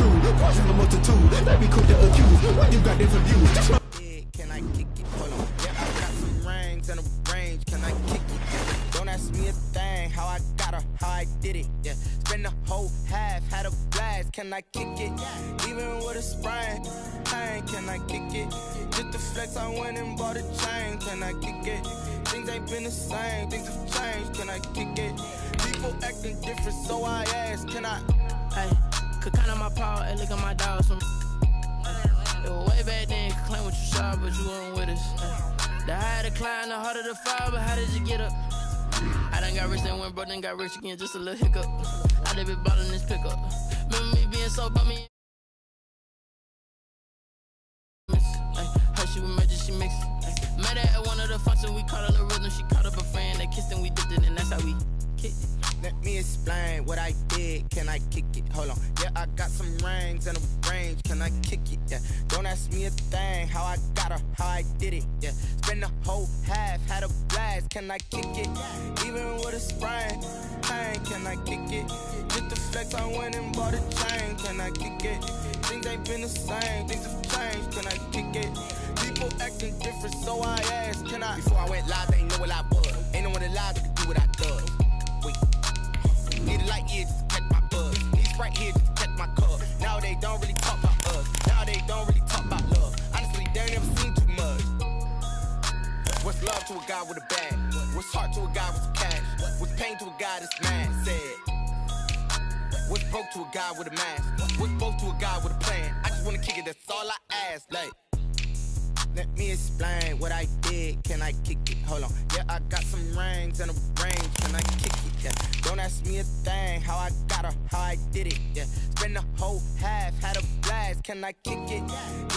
true. Crossing the multitude, let me cook the accused. Why you got different views? Just can I kick it? Hold on. Yeah, I got some rings and a range. Can I kick it? Don't ask me a thing. How I got her, how I did it. Yeah, spend the whole half, had a blast. Can I kick it? Even with a sprain, pain. Can I kick it? Just the flex, I went and bought a chain. Can I kick it? Things ain't been the same. Things have changed. Can I kick it? People acting different, so I ask. Can I? Hey, could count on my power and look at my dogs from. It was way back then, could claim what you saw, but you weren't with us. The higher the climb, the harder the fall, but how did you get up? I done got rich, then went broke, then got rich again, just a little hiccup. I done been ballin' this pickup. Remember me being so bummy. Her she was magic, she mixed. Met her at one of the functions, we caught her the rhythm, she caught up a friend, they kissed and we dipped it, and that's how we kicked it. Let me explain what I did. Can I kick it? Hold on. Yeah, I got some rings and a range. Can I kick it? Yeah. Don't ask me a thing. How I got her, how I did it. Yeah. Spend the whole half, had a blast. Can I kick it? Even with a sprain, pain. Can I kick it? Just the flex, I went and bought a chain. Can I kick it? Things ain't been the same. Things have changed. Can I kick it? People acting different, so I asked. Can I? Before I went live, they ain't know what I was. Ain't no one alive that could do what I does. Wait. Need a light here just to catch my buzz. Need Sprite here just to catch my cup. Now they don't really talk about us. Now they don't really talk about love. Honestly, they ain't never seen too much. What's love to a guy with a bag? What's heart to a guy with some cash? What's pain to a guy that's mad? Said. What's broke to a guy with a mask? What's both to a guy with a plan? I just wanna kick it, that's all I ask. Like, let me explain what I did. Can I kick it? Hold on. Yeah, I got some rings and a range. Can I kick it? Yeah. Don't ask me a thing. How I got her, how I did it. Yeah. Spend the whole half, had a blast. Can I kick it?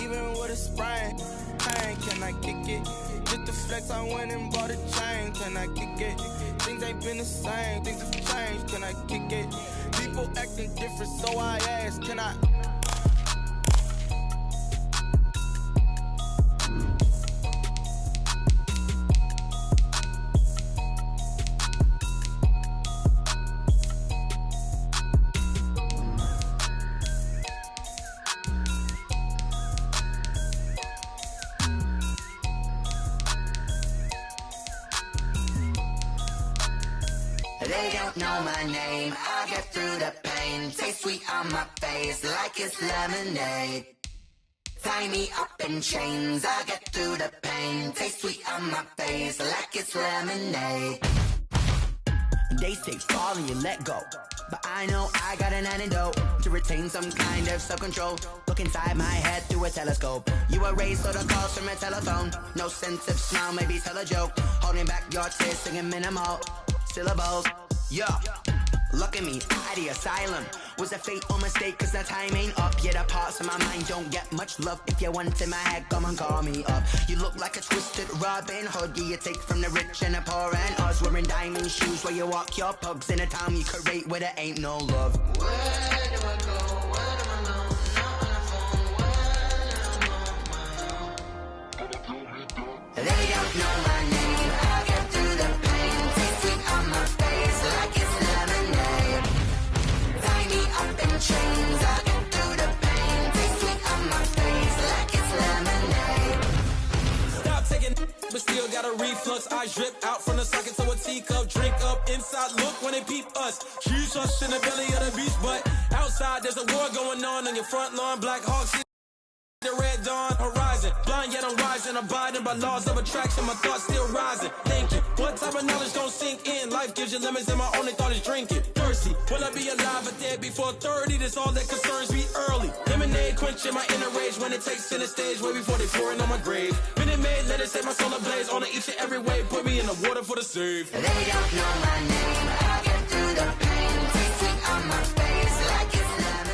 Even with a sprain, pain. Can I kick it? Just the flex, I went and bought a chain. Can I kick it? Things ain't been the same. Things have changed. Can I kick it? People acting different, so I ask. Can I? They don't know my name, I get through the pain. Taste sweet on my face like it's lemonade. Tie me up in chains, I get through the pain. Taste sweet on my face like it's lemonade. They say fall and you let go, but I know I got an antidote to retain some kind of self-control. Look inside my head through a telescope. You erase all the calls from a telephone. No sense of smile, maybe tell a joke. Holding back your tears, singing minimal syllables. Yeah, look at me, at the asylum. Was a fate or mistake, cause the time ain't up. Yeah, the parts of my mind don't get much love. If you want in my head, come and call me up. You look like a twisted Robin Hood. Yeah, you take from the rich and the poor and us. Wearing diamond shoes while you walk your pugs in a town you could rate where there ain't no love. Where do I go? Where do I know? Not on the phone, when I'm on my own. They don't know my name, I get through the pain. Taste sweet on my face like it's lemonade. Tie me up in chains, I get through the pain. Taste sweet on my face like it's lemonade. Stop taking, but still got a reflux. I drip out from the socket to a teacup. Drink up inside, look when they peep us. Choose us in the belly of the beast, but outside there's a war going on your front lawn. Black Hawks. The red dawn horizon, blind yet I'm rising, abiding by laws of attraction, my thoughts still rising, thinking, what type of knowledge gon' sink in, life gives you limits and my only thought is drinking, thirsty, will I be alive or dead before 30, that's all that concerns me early, lemonade quenching my inner rage, when it takes center stage, way before they pouring on my grave, minute made, let it set my soul ablaze, on each and every way, put me in the water for the save. They don't know my name, I get through the pain, taste sweet on my face like it's lemonade.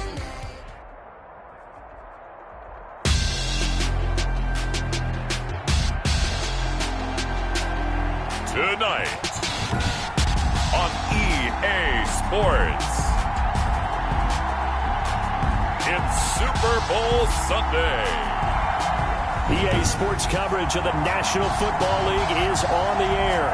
Tonight on EA Sports, it's Super Bowl Sunday. EA Sports coverage of the National Football League is on the air.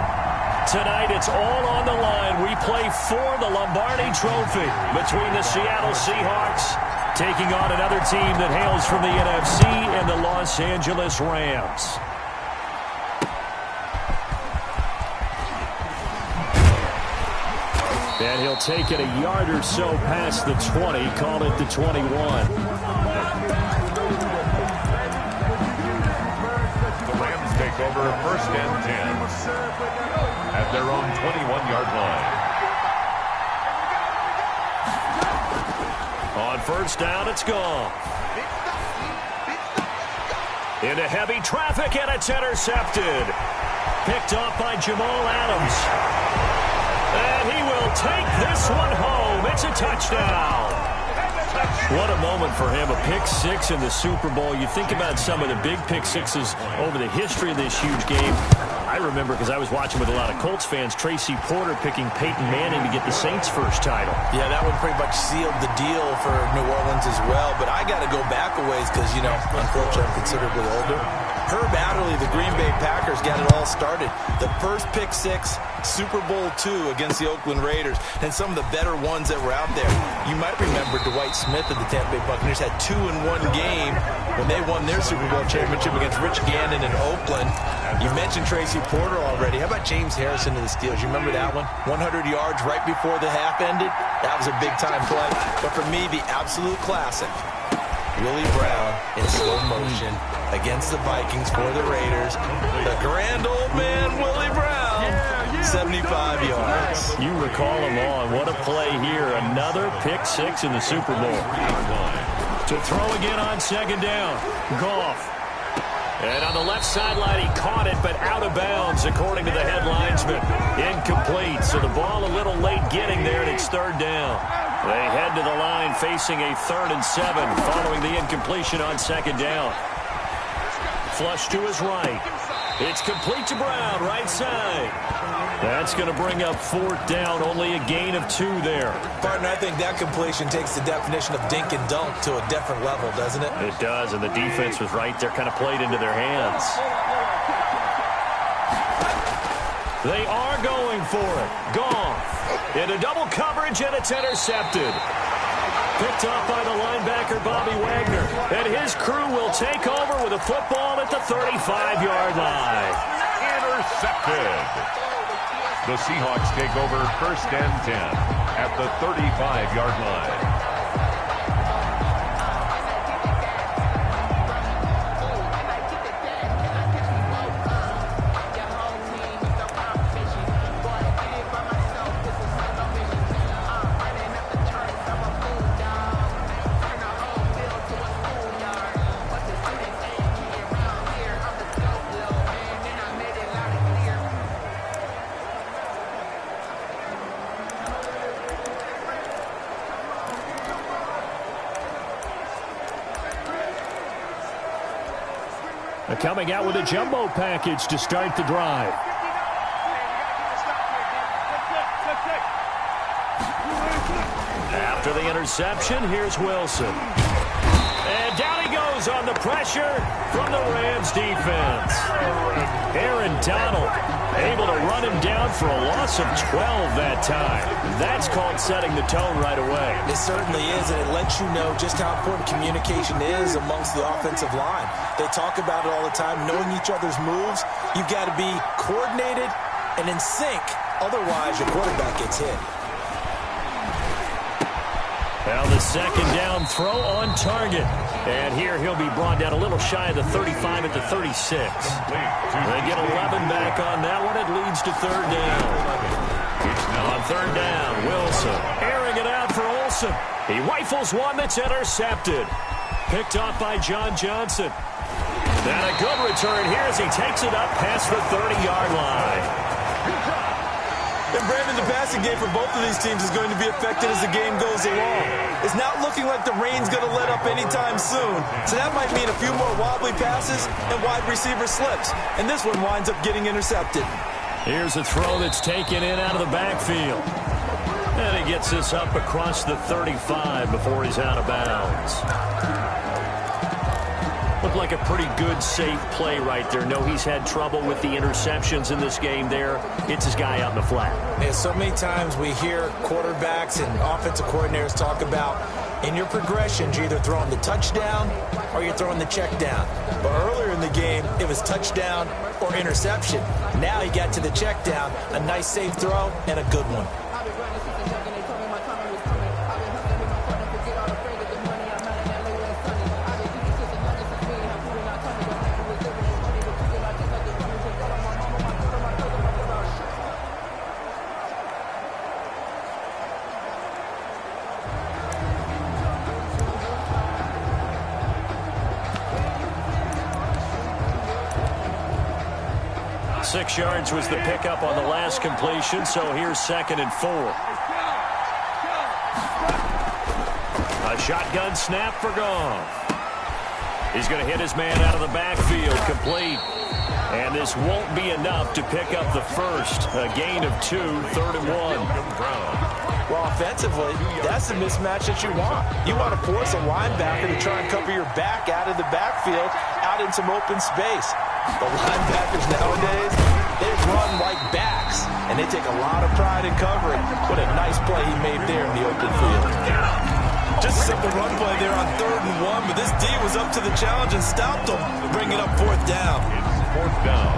Tonight, it's all on the line. We play for the Lombardi Trophy between the Seattle Seahawks taking on another team that hails from the NFC and the Los Angeles Rams. And he'll take it a yard or so past the 20, call it the 21. The Rams take over first and 10 at their own 21-yard line. On first down, it's gone. Into heavy traffic, and it's intercepted. Picked off by Jamal Adams. And he will take this one home. It's a touchdown. What a moment for him. A pick six in the Super Bowl. You think about some of the big pick sixes over the history of this huge game. I remember, because I was watching with a lot of Colts fans, Tracy Porter picking Peyton Manning to get the Saints' first title. Yeah, that one pretty much sealed the deal for New Orleans as well. But I got to go back a ways because, you know, unfortunately I'm considerably older. Herb Adderley, the Green Bay Packers, got it all started. The first pick six, Super Bowl II against the Oakland Raiders, and some of the better ones that were out there. You might remember Dwight Smith of the Tampa Bay Buccaneers had 2 in one game when they won their Super Bowl championship against Rich Gannon in Oakland. You mentioned Tracy Porter already. How about James Harrison of the Steelers? You remember that one? 100 yards right before the half ended. That was a big-time play. But for me, the absolute classic, Willie Brown in slow motion against the Vikings for the Raiders. The grand old man, Willie Brown, 75 yards. You recall them all. What a play here. Another pick six in the Super Bowl. To throw again on second down. Goff. And on the left sideline, he caught it, but out of bounds, according to the head linesman. Incomplete, so the ball a little late getting there, and it's third down. They head to the line facing a 3rd and 7 following the incompletion on second down. Flush to his right. It's complete to Brown, right side. That's going to bring up 4th down, only a gain of 2 there. Partner, I think that completion takes the definition of dink and dunk to a different level, doesn't it? It does, and the defense was right there, kind of played into their hands. They are going for it. Goff into double coverage, and it's intercepted. Picked off by the linebacker, Bobby Wagner. And his crew will take over with a football at the 35-yard line. Intercepted. The Seahawks take over first and 10 at the 35-yard line. Coming out with a jumbo package to start the drive. After the interception, here's Wilson. And down he goes on the pressure from the Rams defense. Aaron Donald able to run him down for a loss of 12 that time. That's called setting the tone right away. It certainly is, and it lets you know just how important communication is amongst the offensive line. They talk about it all the time, knowing each other's moves. You've got to be coordinated and in sync. Otherwise, your quarterback gets hit. Now the second down throw on target. And here he'll be brought down a little shy of the 35 at the 36. They get 11 back on that one. It leads to third down. On third down, Wilson airing it out for Olsen. He rifles one that's intercepted. Picked off by John Johnson. And a good return here as he takes it up past the 30-yard line. And Brandon, the passing game for both of these teams is going to be affected as the game goes along. It's not looking like the rain's going to let up anytime soon. So that might mean a few more wobbly passes and wide receiver slips. And this one winds up getting intercepted. Here's a throw that's taken in out of the backfield. And he gets this up across the 35 before he's out of bounds. Looked like a pretty good, safe play right there. No, he's had trouble with the interceptions in this game there. Hits his guy out in the flat. And so many times we hear quarterbacks and offensive coordinators talk about in your progressions, you're either throwing the touchdown or you're throwing the check down. But earlier in the game, it was touchdown or interception. Now he got to the check down, a nice safe throw, and a good one. Six yards was the pickup on the last completion, so here's 2nd and 4. A shotgun snap for Goff. He's going to hit his man out of the backfield, complete. And this won't be enough to pick up the first. A gain of 2, 3rd and 1. Well, offensively, that's the mismatch that you want. You want to force a linebacker to try and cover your back out of the backfield, out in some open space. The linebackers nowadays, they run like backs, and they take a lot of pride in covering. What a nice play he made there in the open field. Just a simple run play there on 3rd and 1, but this D was up to the challenge and stopped him, bringing up 4th down. It's 4th down.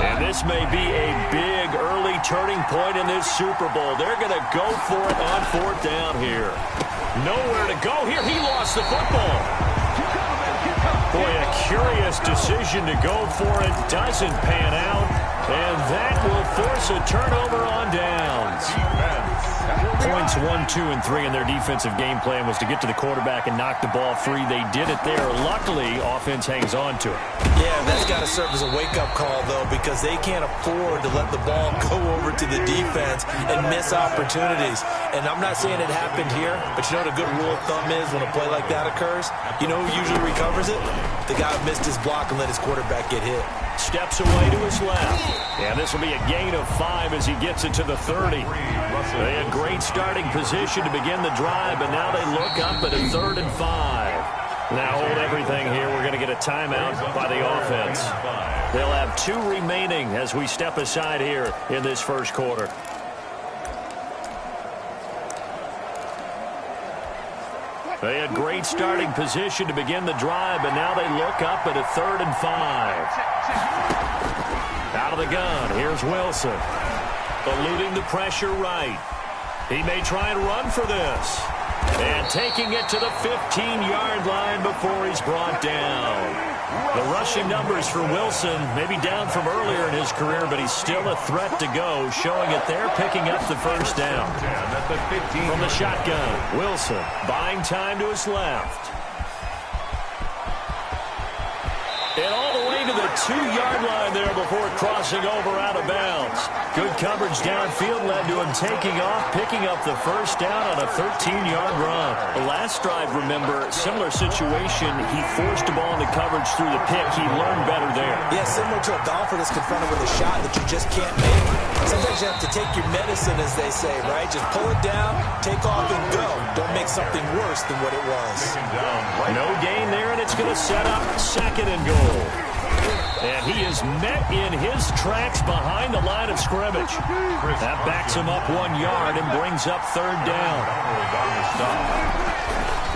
And this may be a big early turning point in this Super Bowl. They're going to go for it on 4th down here. Nowhere to go here. He lost the football. Boy, a curious decision to go for it. Doesn't pan out. And that will force a turnover on downs. Points 1, 2, and 3 in their defensive game plan was to get to the quarterback and knock the ball free. They did it there. Luckily, offense hangs on to it. Yeah, that's got to serve as a wake-up call, though, because they can't afford to let the ball go over to the defense and miss opportunities. And I'm not saying it happened here, but you know what a good rule of thumb is when a play like that occurs? You know who usually recovers it? The guy who missed his block and let his quarterback get hit. Steps away to his left. And this will be a gain of 5 as he gets it to the 30. They had great starting position to begin the drive, but now they look up at a 3rd and 5. Now hold everything here. We're going to get a timeout by the offense. They'll have 2 remaining as we step aside here in this first quarter. They had great starting position to begin the drive, but now they look up at a 3rd and 5. Out of the gun, here's Wilson. Eluding the pressure right. He may try and run for this. And taking it to the 15-yard line before he's brought down. The rushing numbers for Wilson maybe down from earlier in his career, but he's still a threat to go, showing it there, picking up the first down. From the shotgun, Wilson buying time to his left. And all the way to the 2-yard line there before crossing over out of bounds. Good coverage downfield led to him taking off, picking up the first down on a 13-yard run. The last drive, remember, similar situation. He forced the ball into coverage through the pick. He learned better there. Yeah, similar to a golfer that's confronted with a shot that you just can't make. Sometimes you have to take your medicine, as they say, right? Just pull it down, take off, and go. Don't make something worse than what it was. No gain there, and it's going to set up 2nd and goal. And he is met in his tracks behind the line of scrimmage. That backs him up 1 yard and brings up 3rd down.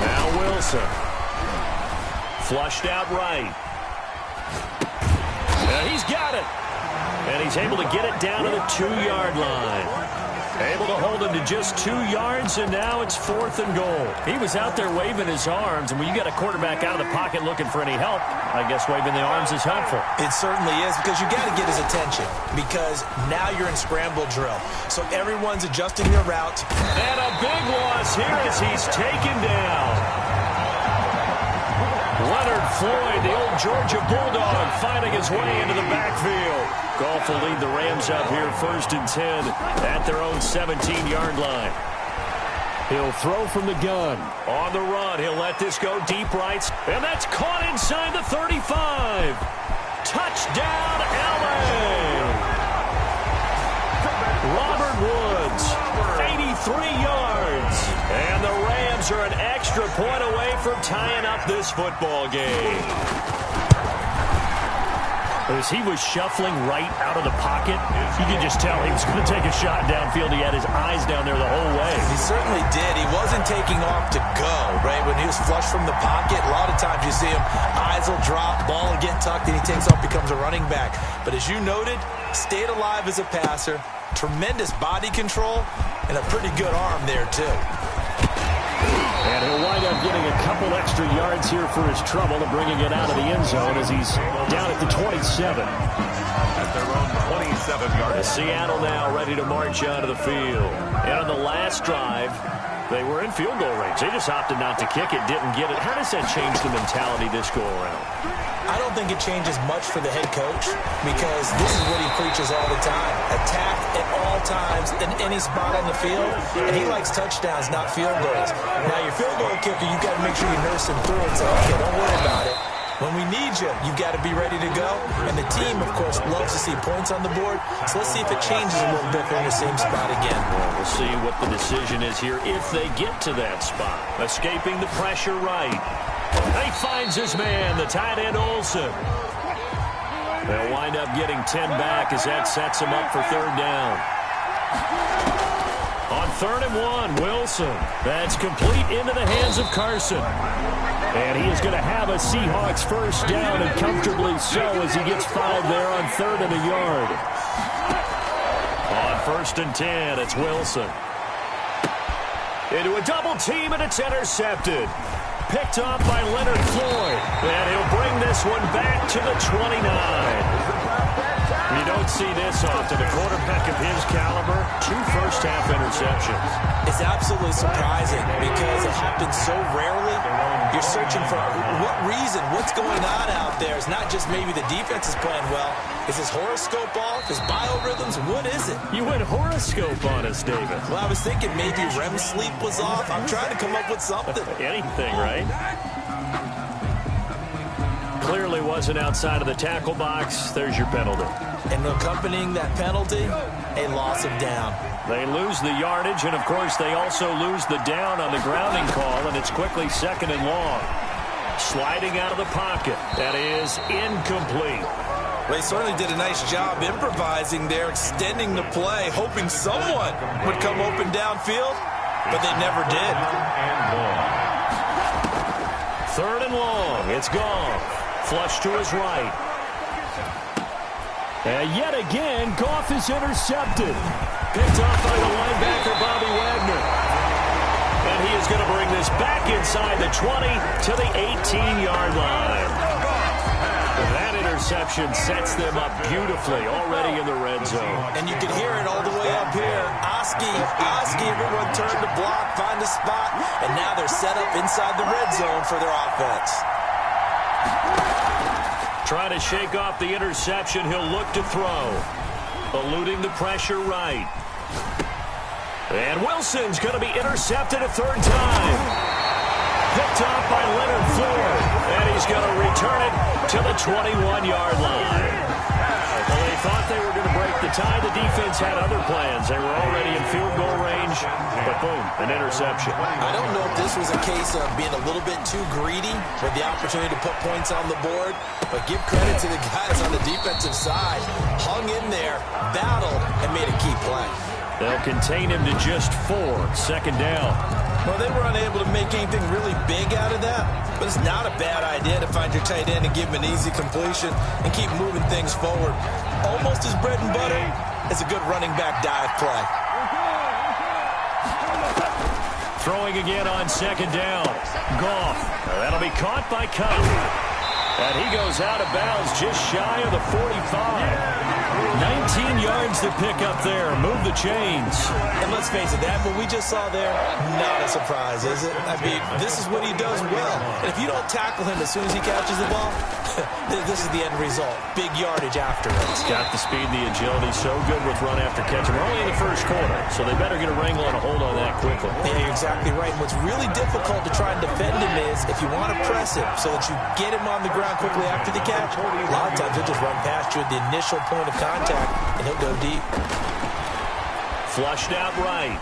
Now Wilson. Flushed out right. And he's got it. And he's able to get it down to the 2-yard line. Able to hold him to just 2 yards, and now it's 4th and goal. He was out there waving his arms, and when you got a quarterback out of the pocket looking for any help, I guess waving the arms is helpful. It certainly is, because you got to get his attention, because now you're in scramble drill. So everyone's adjusting their route. And a big loss here as he's taken down. Leonard Floyd, the old Georgia Bulldog, finding his way into the backfield. Goff will lead the Rams up here 1st and 10 at their own 17-yard line. He'll throw from the gun. On the run, he'll let this go deep right. And that's caught inside the 35. Touchdown, L.A. Robert Woods, 83 yards. And the Rams Eagles are an extra point away from tying up this football game. As he was shuffling right out of the pocket, you could just tell he was going to take a shot downfield. He had his eyes down there the whole way. He certainly did. He wasn't taking off to go, right? When he was flush from the pocket, a lot of times you see him, eyes will drop, ball will get tucked, and he takes off, becomes a running back. But as you noted, stayed alive as a passer, tremendous body control, and a pretty good arm there, too. And he'll wind up getting a couple extra yards here for his trouble and bringing it out of the end zone as he's down at the 27. At their own 27-yard. Seattle now ready to march out of the field. And on the last drive, they were in field goal range. They just opted not to kick it, didn't get it. How does that change the mentality this go around? I don't think it changes much for the head coach because this is what he preaches all the time. Attack at all times in any spot on the field. And he likes touchdowns, not field goals. Now, your field goal kicker, you got to make sure you nurse him through and say, okay, don't worry about it. When we need you, you got to be ready to go. And the team, of course, loves to see points on the board. So let's see if it changes a little bit. They're in the same spot again. Well, we'll see what the decision is here if they get to that spot. Escaping the pressure right. He finds his man, the tight end Olsen. They'll wind up getting 10 back as that sets him up for third down. On 3rd and 1, Wilson. That's complete into the hands of Carson. And he is going to have a Seahawks first down, and comfortably so as he gets 5 there on 3rd and a yard. On 1st and 10, it's Wilson. Into a double team, and it's intercepted. Picked off by Leonard Floyd. And he'll bring this one back to the 29. You don't see this often. A quarterback of his caliber, 2 first-half interceptions. It's absolutely surprising because it happens so rarely. You're searching for what reason, what's going on out there. It's not just maybe the defense is playing well. Is his horoscope off? His biorhythms? What is it? You went horoscope on us, David. Well, I was thinking maybe REM sleep was off. I'm trying to come up with something. Anything, right? Clearly wasn't outside of the tackle box. There's your penalty. And accompanying that penalty, a loss of down. They lose the yardage, and, of course, they also lose the down on the grounding call, and it's quickly 2nd and long. Sliding out of the pocket. That is incomplete. Well, he certainly did a nice job improvising there, extending the play, hoping someone would come open downfield, but they never did. 3rd and long. It's gone. Flush to his right. And yet again, Goff is intercepted. Picked off by the linebacker, Bobby Wagner. And he is going to bring this back inside the 20 to the 18-yard line. And that interception sets them up beautifully already in the red zone. And you can hear it all the way up here. Oski, everyone turned to block, find a spot, and now they're set up inside the red zone for their offense. Trying to shake off the interception, he'll look to throw. Eluding the pressure right. And Wilson's going to be intercepted a 3rd time. Picked off by Leonard Floyd. And he's going to return it to the 21-yard line. Well, they thought they were going to break the tie. The defense had other plans. They were already in field goal range. But boom, an interception. I don't know if this was a case of being a little bit too greedy with the opportunity to put points on the board. But give credit to the guys on the defensive side. Hung in there, battled, and made a key play. They'll contain him to just 4. 2nd down. Well, they were unable to make anything really big out of that. But it's not a bad idea to find your tight end and give him an easy completion and keep moving things forward. Almost as bread and butter as a good running back dive play. Throwing again on 2nd down. Goff. That'll be caught by Cup. And he goes out of bounds just shy of the 45. 19 yards to pick up there. Move the chains. And let's face it, that what we just saw there, not a surprise, is it? I mean, this is what he does well. And if you don't tackle him as soon as he catches the ball, this is the end result. Big yardage after it. He's got the speed and the agility. So good with run after catch. We're only in the 1st quarter, so they better get a wrangle and a hold on that quickly. Yeah, you're exactly right. And what's really difficult to try and defend him is if you want to press him so that you get him on the ground quickly after the catch, a lot of times he'll just run past you at the initial point of contact, and he'll go deep. Flushed out right.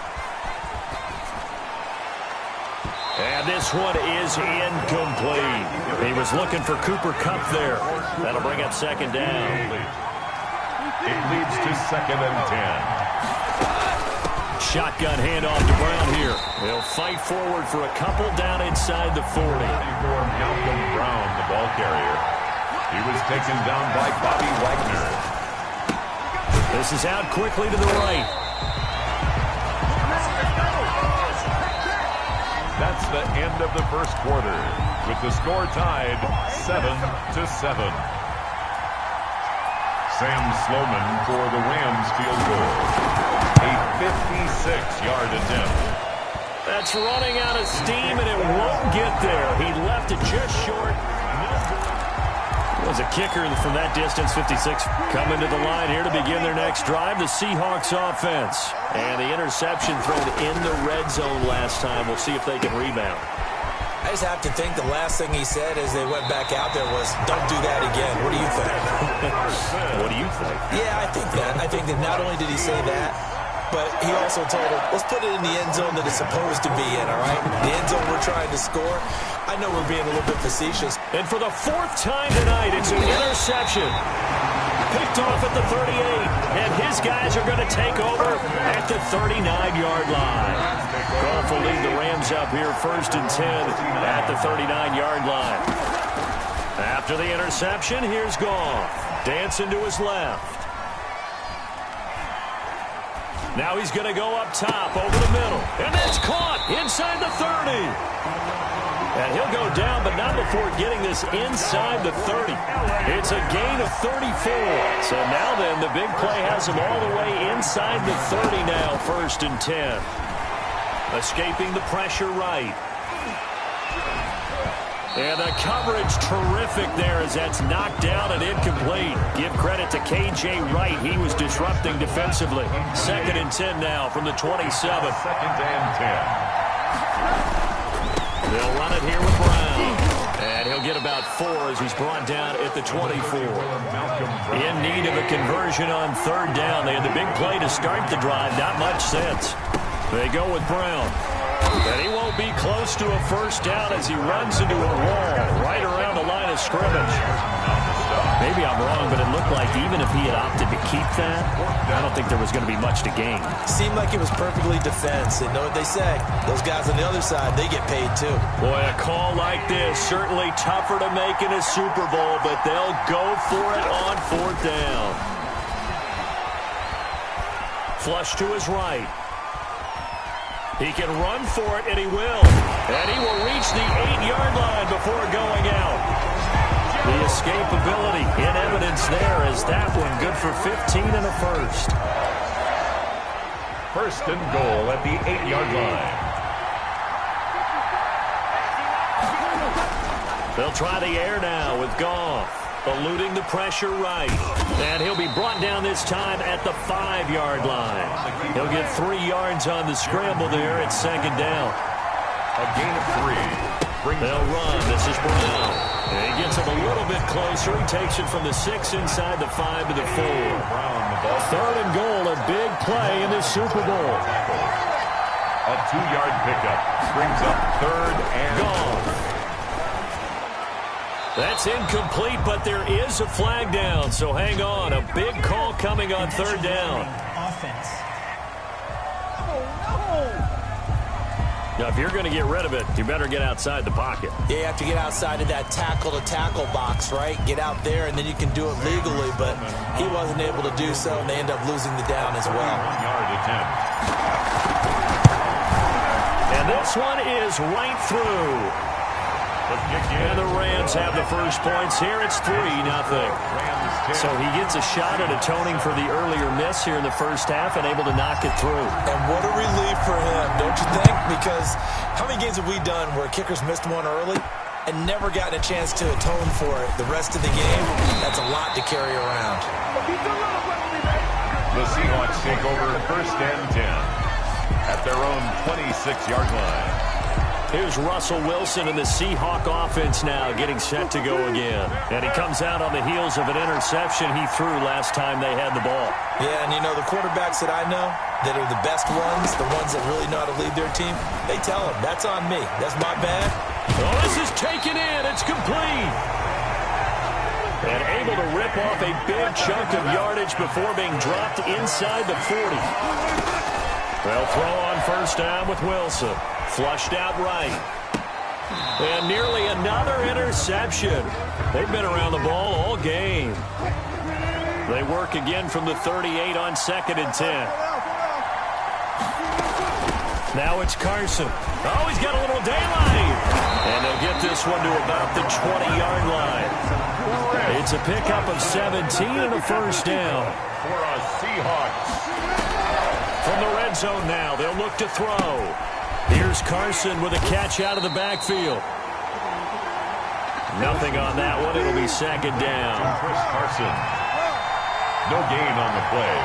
And this one is incomplete. He was looking for Cooper Kupp there. That'll bring up second down. It leads to 2nd and 10. Shotgun handoff to Brown here. They'll fight forward for a couple down inside the 40. For Malcolm Brown, the ball carrier. He was taken down by Bobby Wagner. This is out quickly to the right. That's the end of the first quarter, with the score tied 7-7. Sam Sloman for the Rams field goal. A 56-yard attempt. That's running out of steam, and it won't get there. He left it just short. Was a kicker from that distance, 56, coming to the line here to begin their next drive. The Seahawks offense. And the interception thrown in the red zone last time. We'll see if they can rebound. I just have to think the last thing he said as they went back out there was, don't do that again. What do you think? What do you think? Yeah, I think that. I think that not only did he say that, but he also told him, let's put it in the end zone that it's supposed to be in, all right? The end zone we're trying to score. I know we're being a little bit facetious. And for the 4th time tonight, it's an interception. Picked off at the 38, and his guys are going to take over at the 39-yard line. Goff will lead the Rams up here 1st and 10 at the 39-yard line. After the interception, here's Goff. Dancing to his left. Now he's going to go up top over the middle. And that's caught inside the 30. And he'll go down, but not before getting this inside the 30. It's a gain of 34. So now then, the big play has him all the way inside the 30 now, 1st and 10. Escaping the pressure right. And the coverage terrific there as that's knocked down and incomplete. Give credit to K.J. Wright. He was disrupting defensively. 2nd and 10 now from the 27. 2nd and 10. They'll run it here with Brown. And he'll get about 4 as he's brought down at the 24. In need of a conversion on 3rd down. They had the big play to start the drive. Not much sense. They go with Brown. And he won't be close to a 1st down as he runs into a wall right around the line of scrimmage. Maybe I'm wrong, but it looked like even if he had opted to keep that, I don't think there was going to be much to gain. Seemed like it was perfectly defense. And know what they say? Those guys on the other side, they get paid too. Boy, a call like this, certainly tougher to make in a Super Bowl, but they'll go for it on 4th down. Flush to his right. He can run for it, and he will. And he will reach the 8-yard line before going out. The escapability in evidence there is that one good for 15 and a 1st. 1st and goal at the 8-yard line. They'll try the air now with Goff. Eluding the pressure right. And he'll be brought down this time at the 5-yard line. He'll get 3 yards on the scramble there at 2nd down. A gain of 3. They'll run. This is Brown. And he gets him a little bit closer. He takes it from the 6 inside the 5 to the 4. 3rd and goal, a big play in this Super Bowl. A 2-yard pickup brings up 3rd and goal. That's incomplete, but there is a flag down, so hang on. A big call coming on 3rd down. Offense. Now, if you're going to get rid of it, you better get outside the pocket. Yeah, you have to get outside of that tackle-to-tackle box, right? Get out there, and then you can do it legally, but he wasn't able to do so, and they end up losing the down as well. 1-yard attempt. And this one is right through. And the Rams have the first points here. It's 3-0. So he gets a shot at atoning for the earlier miss here in the first half and able to knock it through. And what a relief for him, don't you think? Because how many games have we done where kickers missed one early and never gotten a chance to atone for it the rest of the game? That's a lot to carry around. The Seahawks take over 1st and 10 at their own 26-yard line. Here's Russell Wilson and the Seahawk offense now getting set to go again. And he comes out on the heels of an interception he threw last time they had the ball. Yeah, and you know, the quarterbacks that I know that are the best ones, the ones that really know how to lead their team, they tell them, that's on me. That's my bad. Oh, this is taken in. It's complete. And able to rip off a big chunk of yardage before being dropped inside the 40. They'll throw on first down with Wilson. Flushed out right. And nearly another interception. They've been around the ball all game. They work again from the 38 on 2nd and 10. Now it's Carson. Oh, he's got a little daylight. And they'll get this one to about the 20-yard line. It's a pickup of 17 and a first down. For a Seahawks. From the red zone now, they'll look to throw. Here's Carson with a catch out of the backfield. Nothing on that one. It'll be 2nd down. Chris Carson. No gain on the play.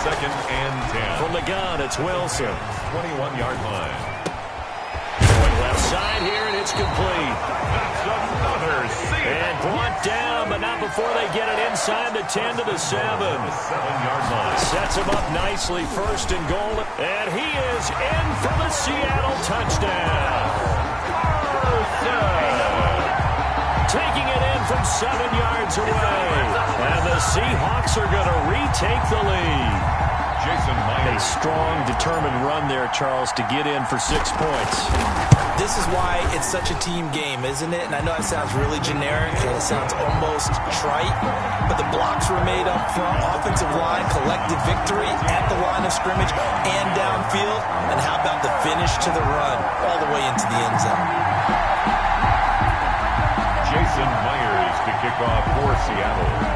2nd and 10. From the gun, it's Wilson. 21-yard line. Going left side here, and it's complete. That's another Seahawks. And brought down, but not before they get it inside the 10 to the 7. 7-yard line. Sets him up nicely, 1st and goal. And he is in for the Seattle touchdown. Taking it in from 7 yards away. And the Seahawks are going to retake the lead. Jason Myers. A strong, determined run there, Charles, to get in for 6 points. This is why it's such a team game, isn't it? And I know it sounds really generic and it sounds almost trite, but the blocks were made up front, offensive line, collective victory at the line of scrimmage and downfield. And how about the finish to the run all the way into the end zone? Jason Myers to kick off for Seattle.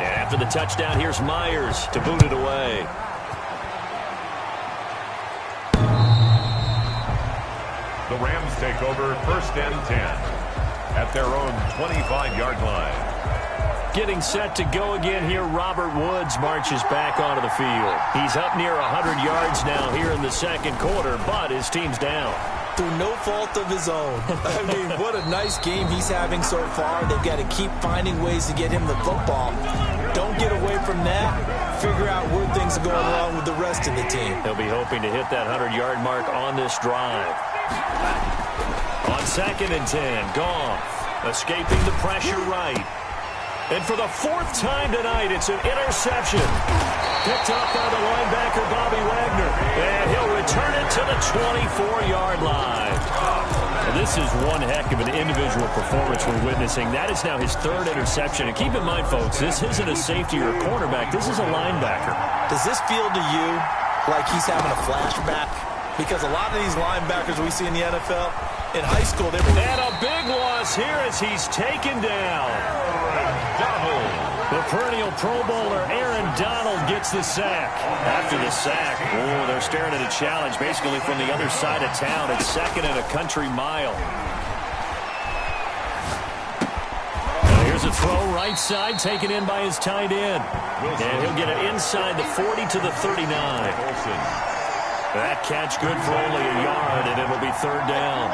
After the touchdown, here's Myers to boot it away. The Rams take over 1st and 10 at their own 25-yard line. Getting set to go again here, Robert Woods marches back onto the field. He's up near 100 yards now here in the 2nd quarter, but his team's down. Through no fault of his own. I mean, what a nice game he's having so far. They've got to keep finding ways to get him the football. Don't get away from that. Figure out where things are going wrong with the rest of the team. He'll be hoping to hit that 100-yard mark on this drive. On 2nd and 10, Goff escaping the pressure right. And for the 4th time tonight, it's an interception. Picked up by the linebacker, Bobby Wagner. And he'll return it to the 24-yard line. And this is one heck of an individual performance we're witnessing. That is now his 3rd interception. And keep in mind, folks, this isn't a safety or a cornerback. This is a linebacker. Does this feel to you like he's having a flashback? Because a lot of these linebackers we see in the NFL, in high school, they were... And a big loss here as he's taken down. The perennial Pro Bowler Aaron Donald gets the sack. After the sack, oh, they're staring at a challenge basically from the other side of town. It's 2nd and a country mile. And here's a throw right side taken in by his tight end. And he'll get it inside the 40 to the 39. That catch good for only a yard, and it'll be 3rd down.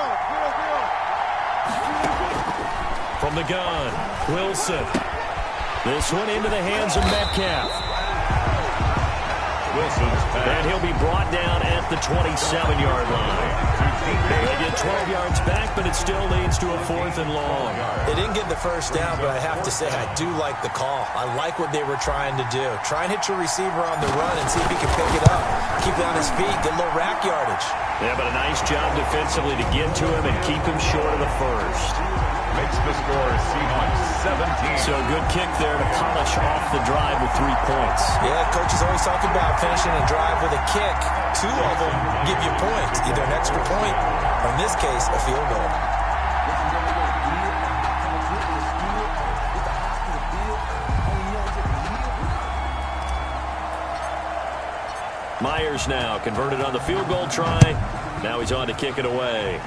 From the gun, Wilson. This one into the hands of Metcalf. Wilson's back. And he'll be brought down at the 27-yard line. They get 12 yards back, but it still leads to a 4th and long. They didn't get the first down, but I have to say I do like the call. I like what they were trying to do. Try and hit your receiver on the run and see if he can pick it up. Keep it on his feet, get a little rack yardage. Yeah, but a nice job defensively to get to him and keep him short of the first. Makes the score Seahawks 17. So a good kick there to polish off the drive with 3 points. Yeah, coaches always talk about finishing a drive with a kick. 2 of them give you points, either an extra point or in this case, a field goal. Myers now converted on the field goal try. Now he's on to kick it away.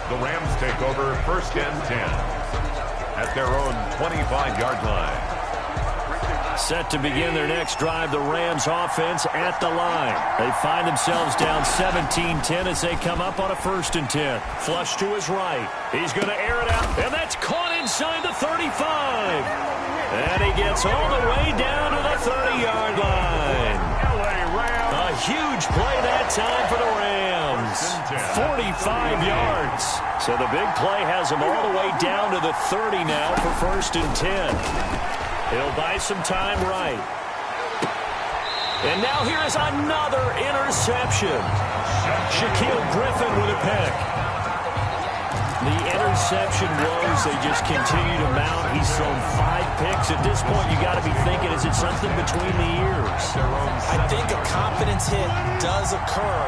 The Rams take over 1st and 10 at their own 25-yard line. Set to begin their next drive, the Rams offense at the line. They find themselves down 17-10 as they come up on a 1st and 10. Flush to his right. He's going to air it out, and that's caught inside the 35. And he gets all the way down to the 30-yard line. A huge play that time for the Rams. 45 yards. So the big play has him all the way down to the 30 now for 1st and 10. He'll buy some time right. And now here is another interception. Shaquille Griffin with a pick. The interception woes, they just continue to mount. He's thrown 5 picks. At this point, you got to be thinking, is it something between the ears? I think a confidence hit does occur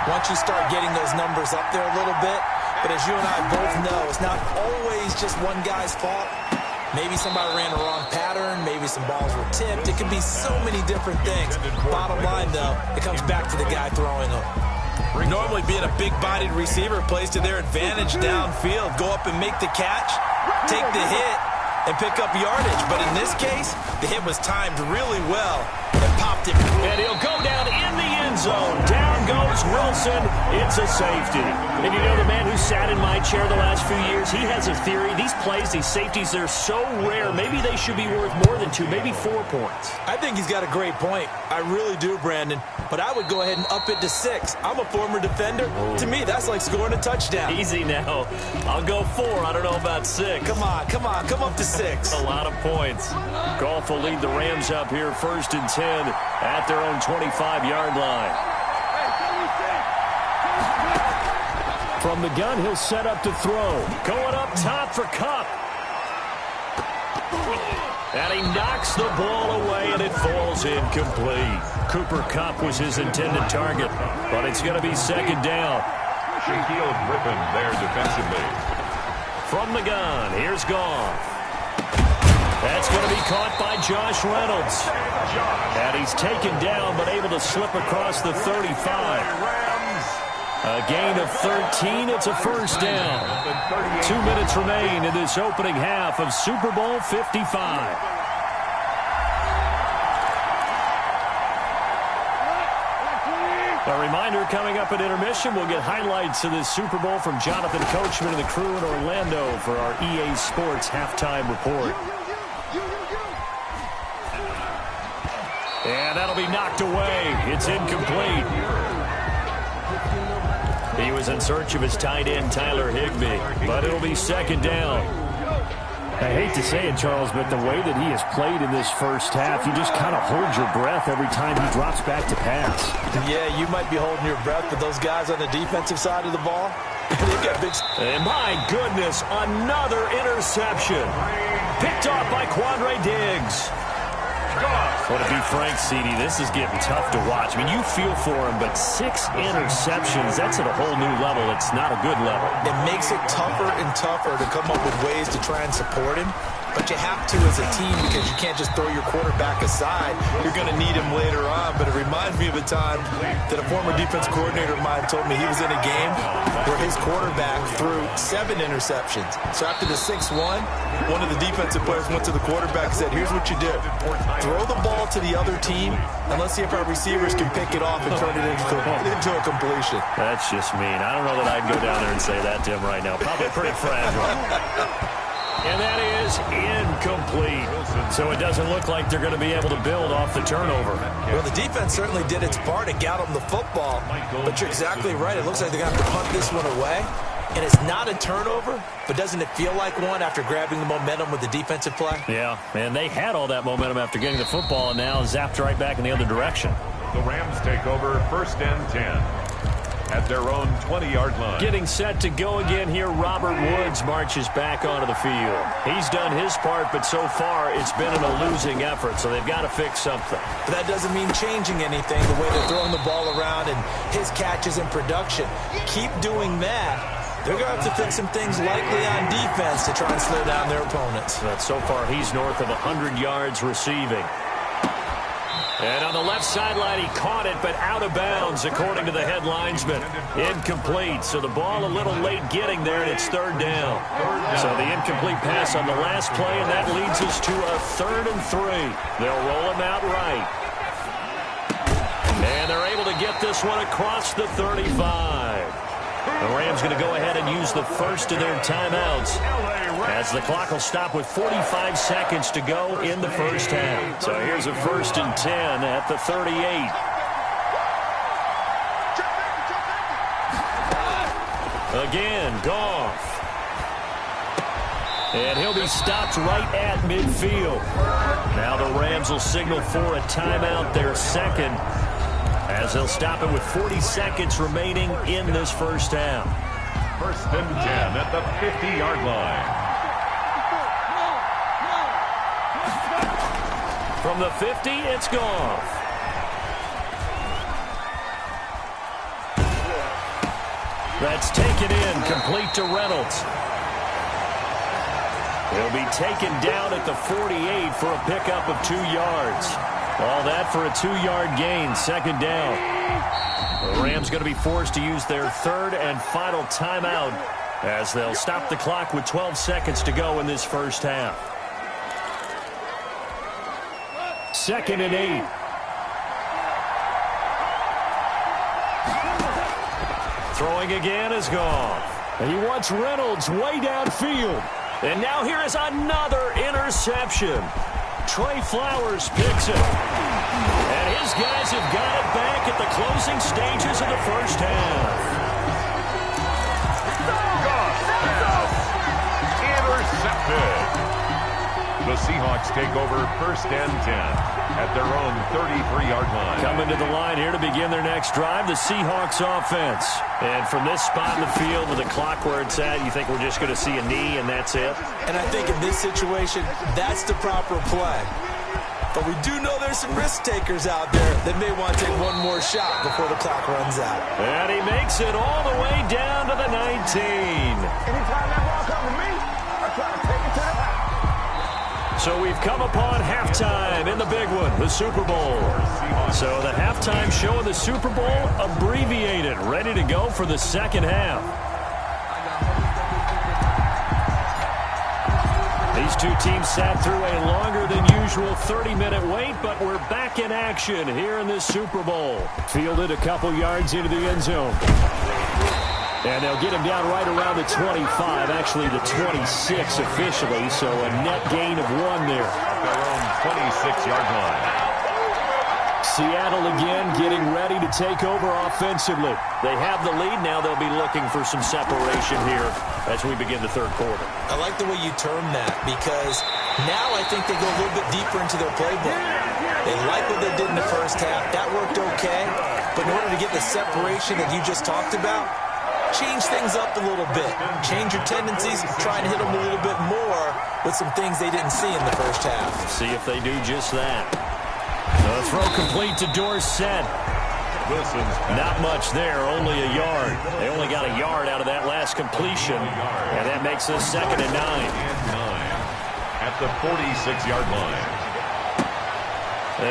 once you start getting those numbers up there a little bit. But as you and I both know, it's not always just one guy's fault. Maybe somebody ran the wrong pattern. Maybe some balls were tipped. It could be so many different things. Bottom line, though, it comes back to the guy throwing them. Normally being a big-bodied receiver plays to their advantage downfield. Go up and make the catch, take the hit, and pick up yardage. But in this case, the hit was timed really well and popped it. And he'll go down in the end zone. Down goes Wilson. It's a safety. And you know, the man who sat in my chair the last few years, he has a theory. These plays, these safeties, they're so rare. Maybe they should be worth more than 2, maybe 4 points. I think he's got a great point. I really do, Brandon. But I would go ahead and up it to 6. I'm a former defender. Oh. To me, that's like scoring a touchdown. Easy now. I'll go 4. I don't know about 6. Come on. Come up to 6. A lot of points. Goff will lead the Rams up here 1st and 10 at their own 25-yard line. From the gun, he'll set up to throw. Going up top for Kupp. And he knocks the ball away, and it falls incomplete. Cooper Kupp was his intended target, but it's going to be 2nd down. Shaquille Griffin there defensively. From the gun, here's Goff. That's going to be caught by Josh Reynolds. And he's taken down, but able to slip across the 35. A gain of 13. It's a 1st down. 2 minutes remain in this opening half of Super Bowl 55. A reminder, coming up at intermission, we'll get highlights of this Super Bowl from Jonathan Coachman and the crew in Orlando for our EA Sports halftime report. And that'll be knocked away. It's incomplete. He was in search of his tight end, Tyler Higbee, but it'll be 2nd down. I hate to say it, Charles, but the way that he has played in this first half, you just kind of hold your breath every time he drops back to pass. Yeah, you might be holding your breath, but those guys on the defensive side of the ball, they've got big... And my goodness, another interception. Picked off by Quandre Diggs. Well, to be frank, CD, this is getting tough to watch. I mean, you feel for him, but 6 interceptions, that's at a whole new level. It's not a good level. It makes it tougher and tougher to come up with ways to try and support him. But you have to as a team because you can't just throw your quarterback aside. You're going to need him later on. But it reminds me of a time that a former defense coordinator of mine told me he was in a game where his quarterback threw 7 interceptions. So after the 6-1, one of the defensive players went to the quarterback and said, here's what you do. Throw the ball to the other team, and let's see if our receivers can pick it off and turn it into a completion. That's just mean. I don't know that I'd go down there and say that to him right now. Probably pretty fragile. And that is incomplete. So it doesn't look like they're going to be able to build off the turnover. Well, the defense certainly did its part to get them the football. But you're exactly right. It looks like they're going to have to punt this one away. And it's not a turnover, but doesn't it feel like one after grabbing the momentum with the defensive play? Yeah, and they had all that momentum after getting the football and now zapped right back in the other direction. The Rams take over 1st and 10 at their own 20-yard line. Getting set to go again here, Robert Woods marches back onto the field. He's done his part, but so far it's been a losing effort, so they've got to fix something. But that doesn't mean changing anything, the way they're throwing the ball around and his catches and production. Keep doing that. They're going to have to fix some things likely on defense to try and slow down their opponents. But so far he's north of 100 yards receiving. And on the left sideline, he caught it, but out of bounds, according to the head linesman. Incomplete, so the ball a little late getting there, and it's third down. So the incomplete pass on the last play, and that leads us to a 3rd and 3. They'll roll him out right. And they're able to get this one across the 35. The Rams going to go ahead and use the first of their timeouts, as the clock will stop with 45 seconds to go in the first half. So here's a 1st and 10 at the 38. Again, Goff. And he'll be stopped right at midfield. Now the Rams will signal for a timeout, their second, as they'll stop it with 40 seconds remaining in this first half. 1st and 10 at the 50-yard line. From the 50, it's Goff. That's taken in, complete to Reynolds. He'll be taken down at the 48 for a pickup of 2 yards. All that for a 2-yard gain, 2nd down. The Rams going to be forced to use their 3rd and final timeout, as they'll stop the clock with 12 seconds to go in this first half. 2nd and 8. Throwing again is Goff. And he wants Reynolds way downfield. And now here is another interception. Trey Flowers picks it. And his guys have got it back at the closing stages of the first half. Intercepted. The Seahawks take over 1st and 10 at their own 33-yard line. Coming to the line here to begin their next drive, the Seahawks offense. And from this spot in the field with the clock where it's at, you think we're just going to see a knee and that's it? And I think in this situation, that's the proper play. But we do know there's some risk takers out there that may want to take one more shot before the clock runs out. And he makes it all the way down to the 19. Anytime that ball comes to me, I try to take it to the house. So we've come upon halftime in the big one, the Super Bowl. So the halftime show of the Super Bowl abbreviated, ready to go for the second half. These two teams sat through a longer than usual 30-minute wait, but we're back in action here in this Super Bowl. Fielded a couple yards into the end zone. And they'll get him down right around the 25, actually the 26 officially, so a net gain of 1 there. Their own 26-yard line. Seattle again getting ready to take over offensively. They have the lead. Now they'll be looking for some separation here as we begin the third quarter. I like the way you term that, because now I think they go a little bit deeper into their playbook. They like what they did in the first half. That worked okay. But in order to get the separation that you just talked about, change things up a little bit. Change your tendencies. Try and hit them a little bit more with some things they didn't see in the first half. See if they do just that. The throw complete to Dorsett. Not much there, only a yard. They only got a yard out of that last completion, and that makes us 2nd and 9. At the 46-yard line.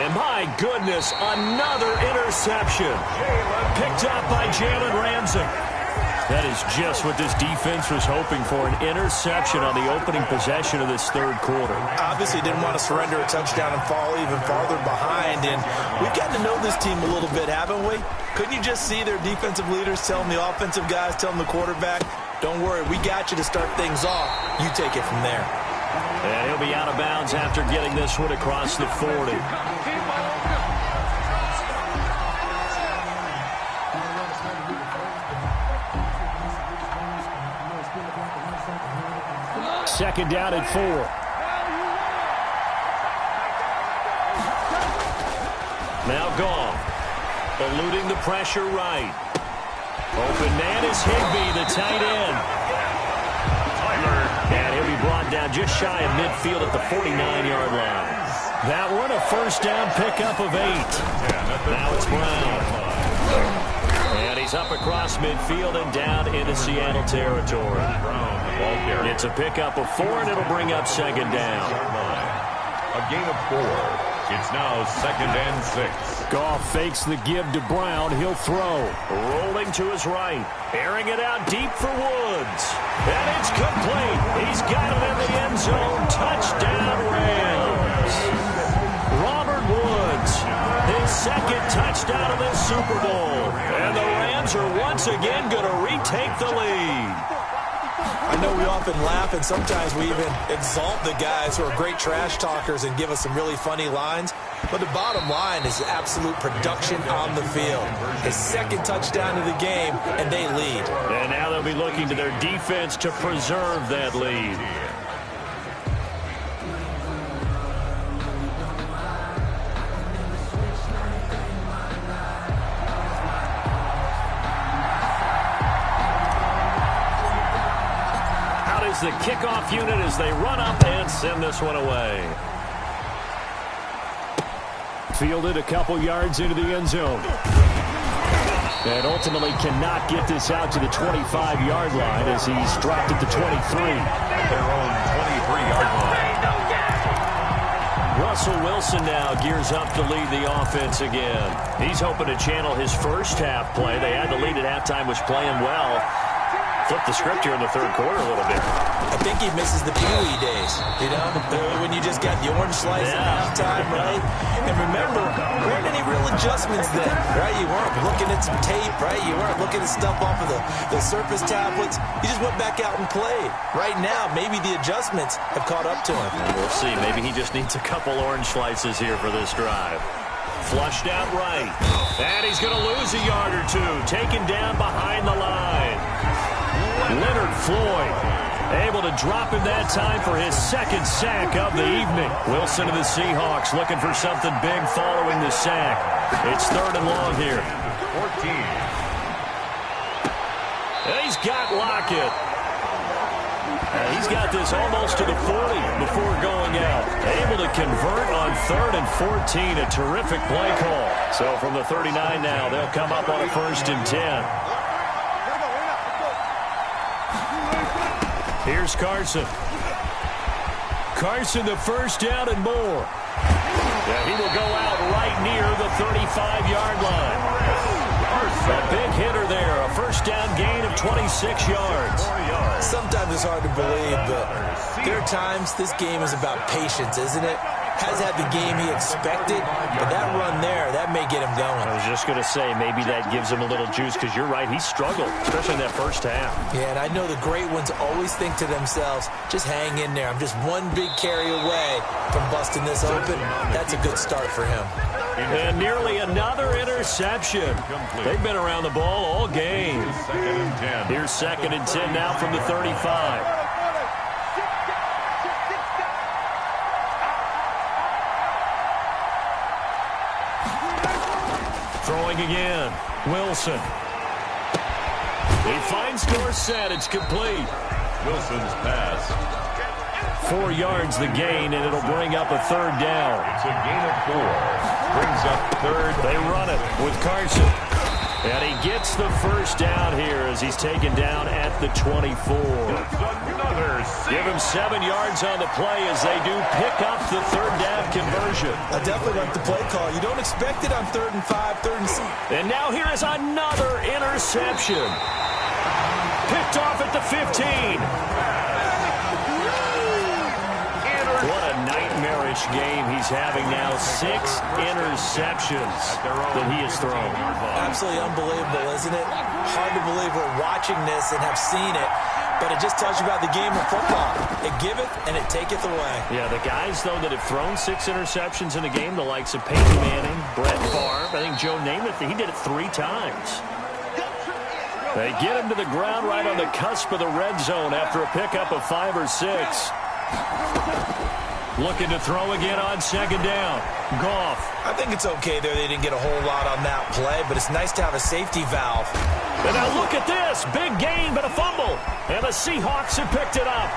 And my goodness, another interception. Picked up by Jalen Ramsey. That is just what this defense was hoping for, an interception on the opening possession of this third quarter. Obviously didn't want to surrender a touchdown and fall even farther behind, and we've gotten to know this team a little bit, haven't we? Couldn't you just see their defensive leaders telling the offensive guys, telling the quarterback, don't worry, we got you to start things off. You take it from there. And he'll be out of bounds after getting this one across the 40. Second down and 4. Now Goff, eluding the pressure right. Open man is Higbee, the tight end. And he'll be brought down just shy of midfield at the 49-yard line. That one a first down pickup of 8. Now it's Brown. And he's up across midfield and down into Seattle territory. It's a pickup of 4, and it'll bring up second down. A gain of 4. It's now 2nd and 6. Goff fakes the give to Brown. He'll throw. Rolling to his right. Airing it out deep for Woods. And it's complete. He's got it in the end zone. Touchdown, Rams. Robert Woods, his second touchdown of this Super Bowl. And the Rams are once again going to retake the lead. I know we often laugh, and sometimes we even exalt the guys who are great trash talkers and give us some really funny lines. But the bottom line is absolute production on the field. His second touchdown of the game, and they lead. And now they'll be looking to their defense to preserve that lead. The kickoff unit as they run up and send this one away. Fielded a couple yards into the end zone. And ultimately cannot get this out to the 25-yard line as he's dropped at the 23. Their own 23-yard line. Russell Wilson now gears up to lead the offense again. He's hoping to channel his first half play. They had the lead at halftime, was playing well. Flip the script here in the third quarter a little bit. I think he misses the Pee Wee days, you know, when you just got the orange slice at halftime, right? And remember, there weren't any real adjustments then, right? You weren't looking at some tape, right? You weren't looking at stuff off of the surface tablets. You just went back out and played. Right now, maybe the adjustments have caught up to him. We'll see. Maybe he just needs a couple orange slices here for this drive. Flushed out right. And he's going to lose a yard or two. Taken down behind the line. Leonard Floyd able to drop him that time for his second sack of the evening. Wilson of the Seahawks looking for something big following the sack. It's 3rd and long here. 14. And he's got Lockett. And he's got this almost to the 40 before going out. Able to convert on 3rd and 14. A terrific play call. So from the 39 now, they'll come up on a 1st and 10. Here's Carson. Carson, the first down and more. Yeah, he will go out right near the 35-yard line. A big hitter there. A first down gain of 26 yards. Sometimes it's hard to believe, but there are times this game is about patience, isn't it? Has had the game he expected, but that run there, that may get him going. I was just going to say, maybe that gives him a little juice, because you're right, he struggled, especially in that first half. Yeah, and I know the great ones always think to themselves, just hang in there. I'm just one big carry away from busting this open. That's a good start for him. And nearly another interception. They've been around the ball all game. Here's 2nd and 10 now from the 35. Throwing again. Wilson. He finds Dorsett. It's complete. Wilson's pass. 4 yards the gain, and it'll bring up a 3rd down. It's a gain of 4. Brings up 3rd. They run it with Carson. And he gets the first down here as he's taken down at the 24. Give him 7 yards on the play as they do pick up the 3rd down conversion. I definitely like the play call. You don't expect it on 3rd and 5, 3rd and 6. And now here is another interception. Picked off at the 15. What a nightmarish game he's having now. 6 interceptions that he has thrown. Absolutely unbelievable, isn't it? Hard to believe we're watching this and have seen it, but it just tells you about the game of football. It giveth and it taketh away. Yeah, the guys, though, that have thrown 6 interceptions in a game, the likes of Peyton Manning, Brett Favre, I think Joe Namath, he did it 3 times. They get him to the ground right on the cusp of the red zone after a pickup of 5 or 6. Looking to throw again on 2nd down. Goff. I think it's okay there. They didn't get a whole lot on that play, but it's nice to have a safety valve. And now look at this. Big gain, but a fumble. And the Seahawks have picked it up.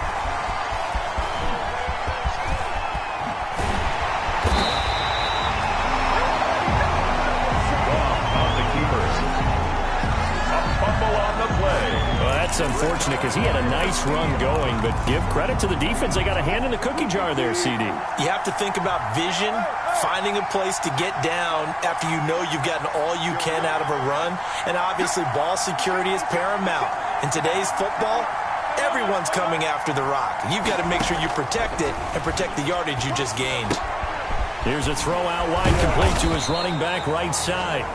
mention it because he had a nice run going, but give credit to the defense. They got a hand in the cookie jar there, CD. You have to think about vision, finding a place to get down after you know you've gotten all you can out of a run, and obviously ball security is paramount. In today's football, everyone's coming after the rock. You've got to make sure you protect it and protect the yardage you just gained. Here's a throw out wide, complete to his running back right side.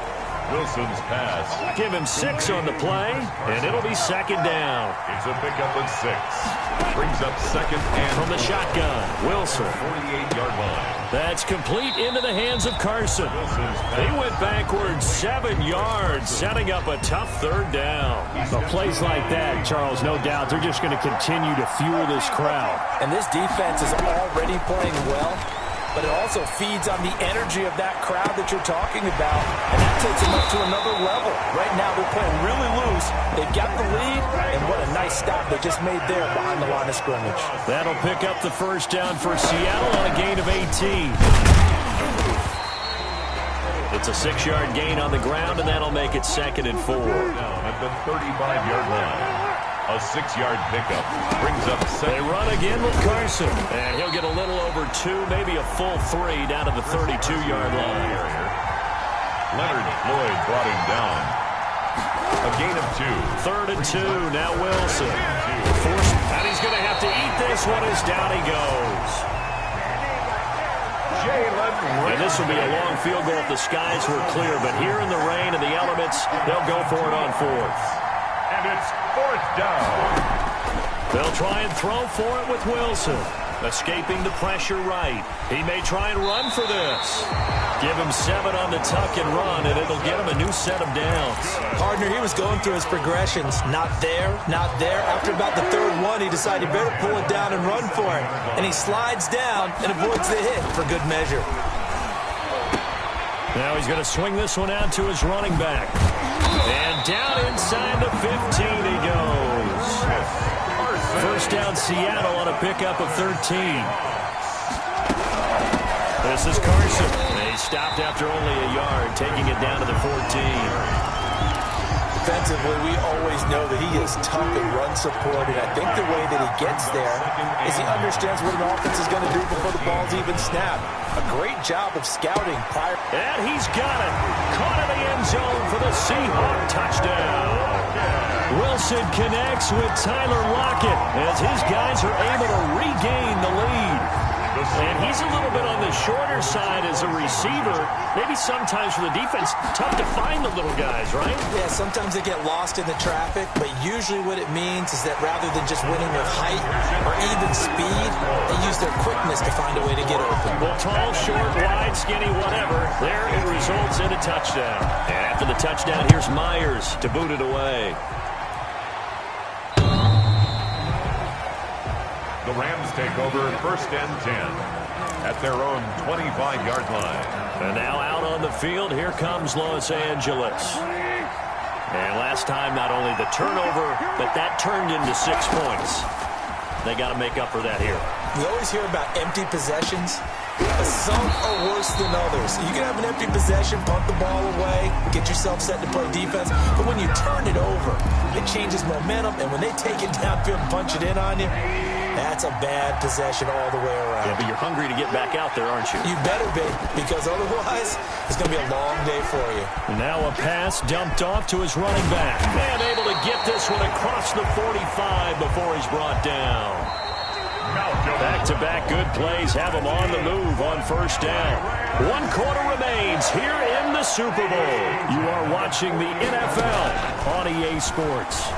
Wilson's pass. Give him 6 on the play, and it'll be second down. It's a pickup of 6. Brings up second and from the shotgun. Wilson. 48-yard line. That's complete into the hands of Carson. He went backwards 7 yards, setting up a tough third down. Well, plays like that, Charles, no doubt, they're just going to continue to fuel this crowd. And this defense is already playing well, but it also feeds on the energy of that crowd that you're talking about, and that takes them up to another level. Right now, they're playing really loose. They've got the lead, and what a nice stop they just made there behind the line of scrimmage. That'll pick up the first down for Seattle on a gain of 18. It's a 6-yard gain on the ground, and that'll make it second and 4. Down at the 35-yard line. A 6-yard pickup brings up 7. They run again with Carson, and he'll get a little over 2, maybe a full 3 down to the 32-yard line. Leonard Floyd brought him down. A gain of 2. Third and 2. Now Wilson. And he's going to have to eat this one as down he goes. And this will be a long field goal if the skies were clear, but here in the rain and the elements, they'll go for it on 4th. And it's 4th down. They'll try and throw for it with Wilson. Escaping the pressure right. He may try and run for this. Give him 7 on the tuck and run, and it'll get him a new set of downs. Partner, he was going through his progressions. Not there, not there. After about the third one, he decided he better pull it down and run for it. And he slides down and avoids the hit for good measure. Now he's going to swing this one out to his running back. And down inside the 15 he goes. First down Seattle on a pickup of 13. This is Carson. He stopped after only a yard, taking it down to the 14. Defensively, we always know that he is tough and run support, and I think the way that he gets there is he understands what an offense is going to do before the ball's even snapped. A great job of scouting prior. And he's got it. Caught in the end zone for the Seahawk touchdown. Wilson connects with Tyler Lockett as his guys are able to regain the lead. And he's a little bit on the shorter side as a receiver. Maybe sometimes for the defense, tough to find the little guys, right? Yeah, sometimes they get lost in the traffic, but usually what it means is that rather than just winning with height or even speed, they use their quickness to find a way to get open. Well, tall, short, wide, skinny, whatever, there it results in a touchdown. And after the touchdown, here's Myers to boot it away. The Rams take over 1st and 10 at their own 25-yard line. And now out on the field, here comes Los Angeles. And last time, not only the turnover, but that turned into 6 points. They got to make up for that here. We always hear about empty possessions, but some are worse than others. You can have an empty possession, punt the ball away, get yourself set to play defense, but when you turn it over, it changes momentum, and when they take it downfield and punch it in on you, that's a bad possession all the way around. Yeah, but you're hungry to get back out there, aren't you? You better be, because otherwise, it's going to be a long day for you. Now a pass dumped off to his running back. And able to get this one across the 45 before he's brought down. Back-to-back good plays have him on the move on 1st down. 1 quarter remains here in the Super Bowl. You are watching the NFL on EA Sports.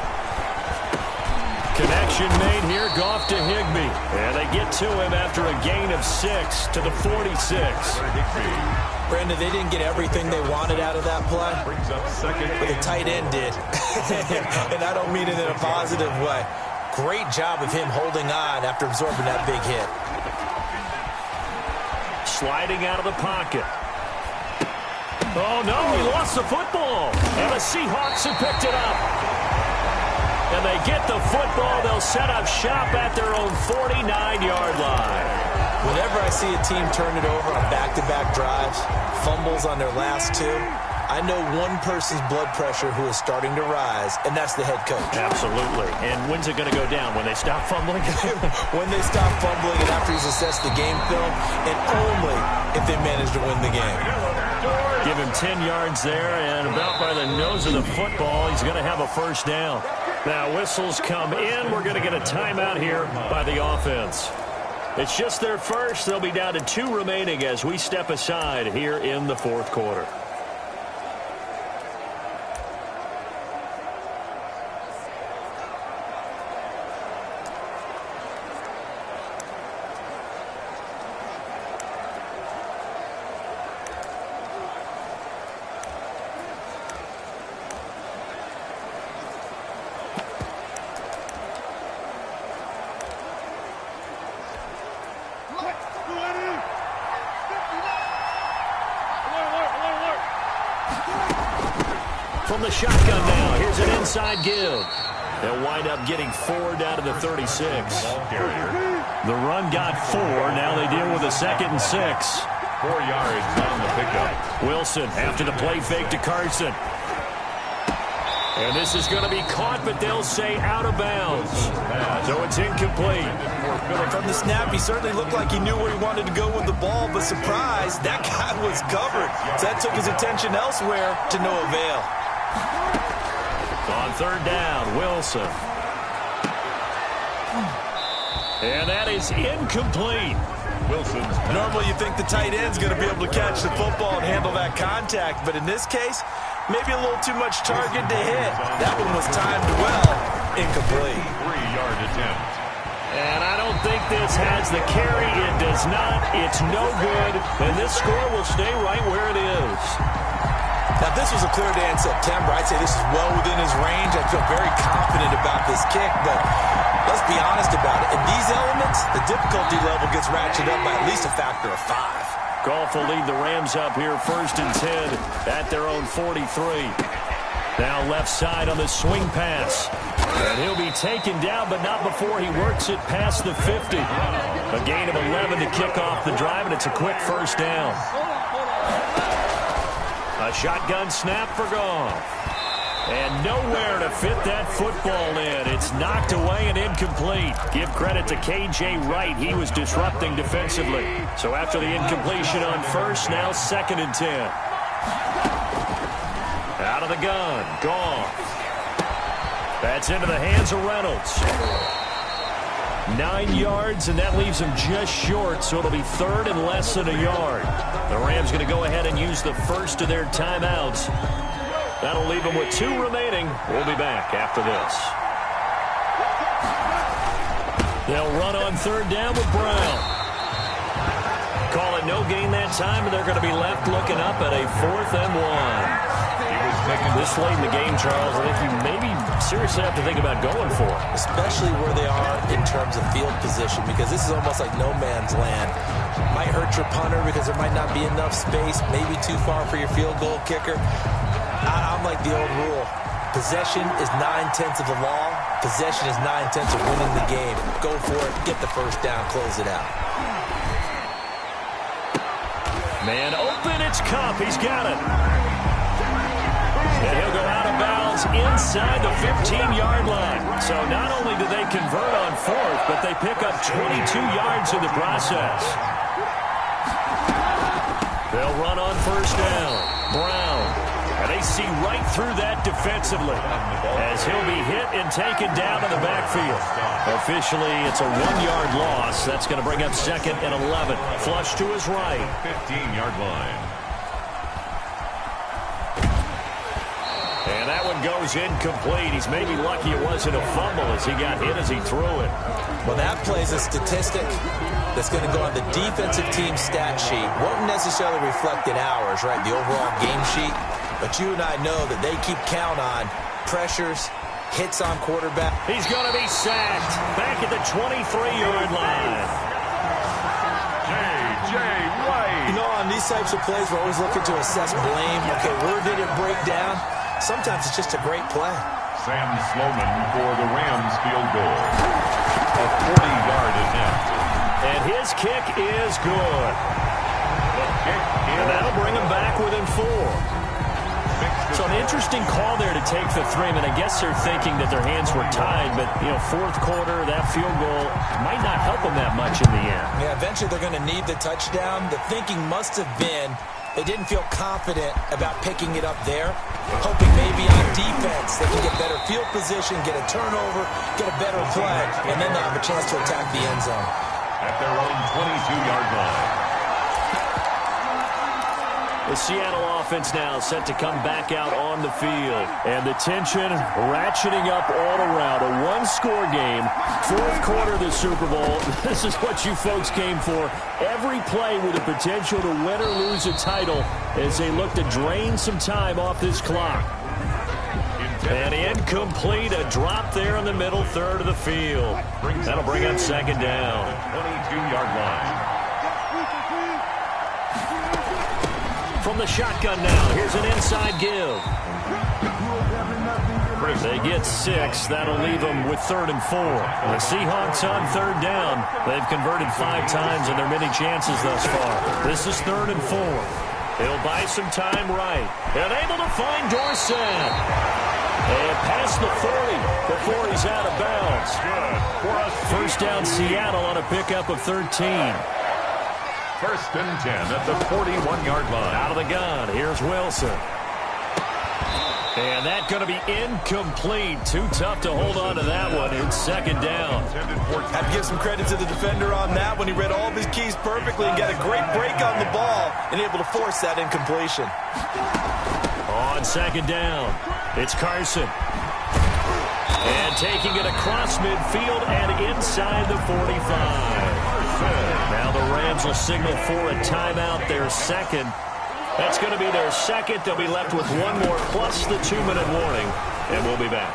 Connection made here, Goff to Higbee. And they get to him after a gain of 6 to the 46. Brandon, they didn't get everything they wanted out of that play, but the tight end did. And I don't mean it in a positive way. Great job of him holding on after absorbing that big hit. Sliding out of the pocket. Oh, no, he lost the football. And the Seahawks have picked it up. And they get the football. They'll set up shop at their own 49-yard line. Whenever I see a team turn it over on back-to-back drives, fumbles on their last 2, I I know one person's blood pressure who is starting to rise, and that's the head coach. Absolutely. And when's it going to go down? When they stop fumbling? When they stop fumbling and after he's assessed the game film, and only if they manage to win the game. Give him 10 yards there, and about by the nose of the football, he's going to have a first down. Now, whistles come in. We're going to get a timeout here by the offense. It's just their first. They'll be down to 2 remaining as we step aside here in the fourth quarter. From the shotgun now, here's an inside give. They'll wind up getting 4 down to the 36. The run got 4. Now they deal with a 2nd and 6. 4 yards on the pickup. Wilson after the play fake to Carson. And this is going to be caught, but they'll say out of bounds. So it's incomplete. From the snap, he certainly looked like he knew where he wanted to go with the ball, but surprise, that guy was covered. So that took his attention elsewhere to no avail. On 3rd down, Wilson. And that is incomplete. Wilson's Normally you think the tight end's going to be able to catch the football and handle that contact, but in this case, maybe a little too much target to hit. That one was timed well. Incomplete. 3-yard attempt. And I don't think this has the carry. It does not. It's no good. And this score will stay right where it is. Now, if this was a clear day in September, I'd say this is well within his range. I feel very confident about this kick, but let's be honest about it. In these elements, the difficulty level gets ratcheted up by at least a factor of 5. Goff will lead the Rams up here 1st and 10 at their own 43. Now left side on the swing pass. And he'll be taken down, but not before he works it past the 50. A gain of 11 to kick off the drive, and it's a quick first down. A shotgun snap for Goff. And nowhere to fit that football in. It's knocked away and incomplete. Give credit to K.J. Wright. He was disrupting defensively. So after the incompletion on 1st, now 2nd and 10. Out of the gun, Goff. That's into the hands of Reynolds. 9 yards, and that leaves him just short, so it'll be 3rd and less than a yard. The Rams going to go ahead and use the first of their timeouts. That'll leave them with 2 remaining. We'll be back after this. They'll run on 3rd down with Brown. Call it no gain that time, and they're going to be left looking up at a 4th and 1. This late in the game, Charles, I think you maybe seriously have to think about going for it. Especially where they are in terms of field position, because this is almost like no man's land. Might hurt your punter because there might not be enough space, maybe too far for your field goal kicker. I'm like the old rule. Possession is 9/10 of the law. Possession is 9/10 of winning the game. Go for it, get the first down, close it out. Man open, it's Cup. He's got it. And he'll go out of bounds inside the 15-yard line. So not only do they convert on 4th, but they pick up 22 yards in the process. They'll run on 1st down. Brown. And they see right through that defensively as he'll be hit and taken down in the backfield. Officially, it's a 1-yard loss. That's going to bring up 2nd and 11. Flush to his right. 15-yard line. And that one goes incomplete. He's maybe lucky it wasn't a fumble as he got hit as he threw it. Well, that plays a statistic that's going to go on the defensive team stat sheet. Won't necessarily reflect in ours, right, the overall game sheet. But you and I know that they keep count on pressures, hits on quarterback. He's going to be sacked back at the 23-yard line. J.J. Wright. You know, on these types of plays, we're always looking to assess blame. Okay, where did it break down? Sometimes it's just a great play. Sam Sloman for the Rams field goal. A 40-yard attempt. And his kick is good. The kick is And that'll bring him back within 4. So an interesting call there to take the three. I mean, I guess they're thinking that their hands were tied, but, you know, fourth quarter, that field goal might not help them that much in the end. Yeah, eventually they're going to need the touchdown. The thinking must have been they didn't feel confident about picking it up there, hoping maybe on defense they can get better field position, get a turnover, get a better play, and then they'll have a chance to attack the end zone. At their own 22-yard line. The Seattle offense now set to come back out on the field. And the tension ratcheting up all around. A one-score game. Fourth quarter of the Super Bowl. This is what you folks came for. Every play with the potential to win or lose a title as they look to drain some time off this clock. And incomplete. A drop there in the middle third of the field. That'll bring up second down. 22-yard line. From the shotgun now, here's an inside give. They get 6. That'll leave them with 3rd and 4. The Seahawks on 3rd down. They've converted 5 times in their many chances thus far. This is 3rd and 4. He'll buy some time right. And able to find Dorsett. And past the 40 before he's out of bounds. First down Seattle on a pickup of 13. 1st and 10 at the 41-yard line. Out of the gun. Here's Wilson. And that's going to be incomplete. Too tough to hold on to that one. It's second down. Have to give some credit to the defender on that when he read all of his keys perfectly and got a great break on the ball and able to force that incompletion. On second down, it's Carson. And taking it across midfield and inside the 45. Now the Rams will signal for a timeout, their second. That's going to be their second. They'll be left with one more plus the 2-minute warning. And we'll be back.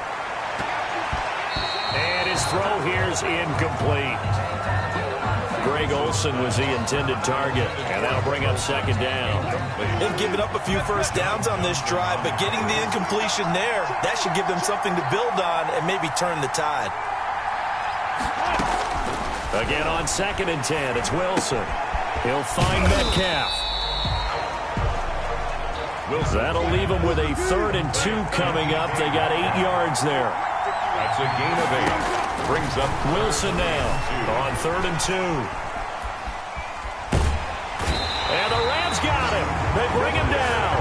And his throw here's incomplete. Greg Olsen was the intended target. And that'll bring up second down. They've given up a few first downs on this drive, but getting the incompletion there, that should give them something to build on and maybe turn the tide. Again on 2nd and 10, it's Wilson. He'll find Metcalf. That'll leave him with a 3rd and 2 coming up. They got 8 yards there. That's a gain of 8. Brings up Wilson now on 3rd and 2. And the Rams got him. They bring him down.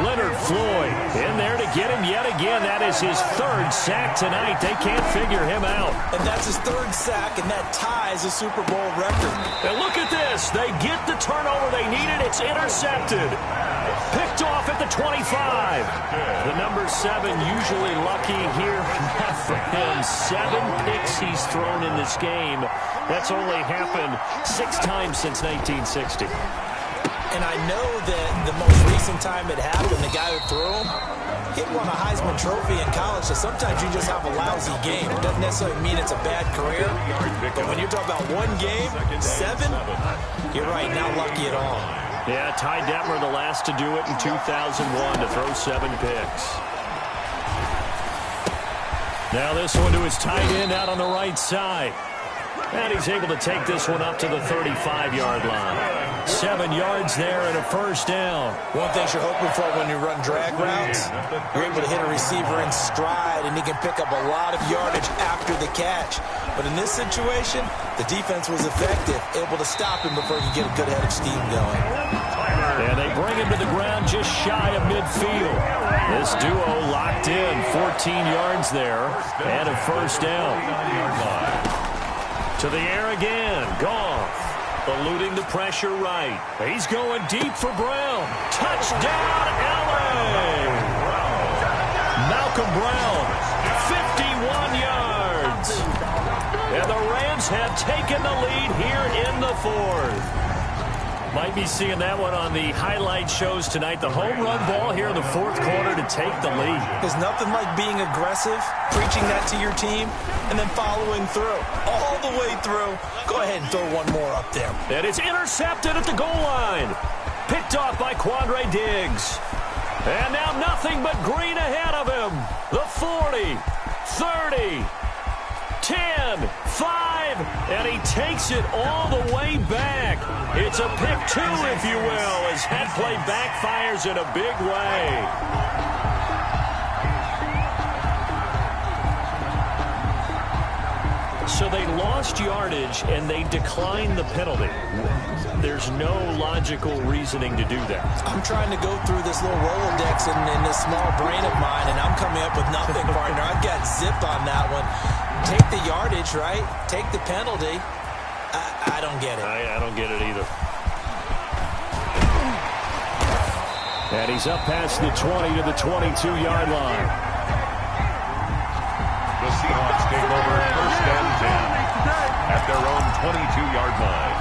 Leonard Floyd in there to get him yet again. That is his 3rd sack tonight. They can't figure him out. And that's his 3rd sack, and that ties a Super Bowl record. And look at this. They get the turnover they needed. It's intercepted. Picked off at the 25. The number 7 usually lucky here. Not for him. 7 picks he's thrown in this game. That's only happened 6 times since 1960. And I know that the most recent time it happened, the guy who threw him, he won a Heisman Trophy in college, so sometimes you just have a lousy game. It doesn't necessarily mean it's a bad career, but when you're talking about one game, 7, you're right, not lucky at all. Yeah, Ty Detmer, the last to do it in 2001, to throw 7 picks. Now this one to his tight end out on the right side. And he's able to take this one up to the 35-yard line. 7 yards there and a first down. One thing you're hoping for when you run drag routes, you're able to hit a receiver in stride, and he can pick up a lot of yardage after the catch. But in this situation, the defense was effective, able to stop him before he could get a good head of steam going. And they bring him to the ground just shy of midfield. This duo locked in, 14 yards there, and a first down. To the air again, Goff, eluding the pressure right. He's going deep for Brown. Touchdown, LA! Malcolm Brown, 51 yards. And the Rams have taken the lead here in the 4th. Might be seeing that one on the highlight shows tonight. The home run ball here in the 4th quarter to take the lead. There's nothing like being aggressive, preaching that to your team, and then following through. All the way through. Go ahead and throw one more up there. And it's intercepted at the goal line. Picked off by Quandre Diggs. And now nothing but green ahead of him. The 40, 30, 10, 5, and he takes it all the way back. It's a pick two, if you will, as that play backfires in a big way. So they lost yardage, and they declined the penalty. There's no logical reasoning to do that. I'm trying to go through this little Rolodex in this small brain of mine, and I'm coming up with nothing, partner. I've got zipped on that one. Take the yardage, right? Take the penalty. I don't get it. I don't get it either. And he's up past the 20 to the 22-yard line. The Seahawks take over first and 10 at their own 22-yard line.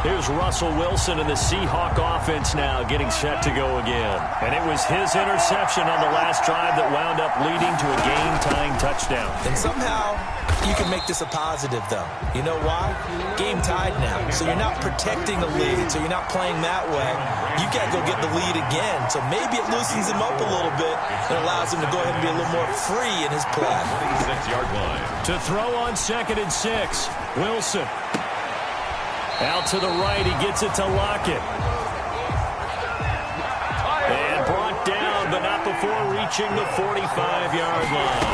Here's Russell Wilson and the Seahawk offense now getting set to go again. And it was his interception on the last drive that wound up leading to a game-tying touchdown. And somehow you can make this a positive, though. You know why? Game tied now. So you're not protecting the lead, so you're not playing that way. You got to go get the lead again. So maybe it loosens him up a little bit and allows him to go ahead and be a little more free in his play. 26-yard line. To throw on 2nd and 6, Wilson. Out to the right, he gets it to Lockett. And brought down, but not before reaching the 45-yard line.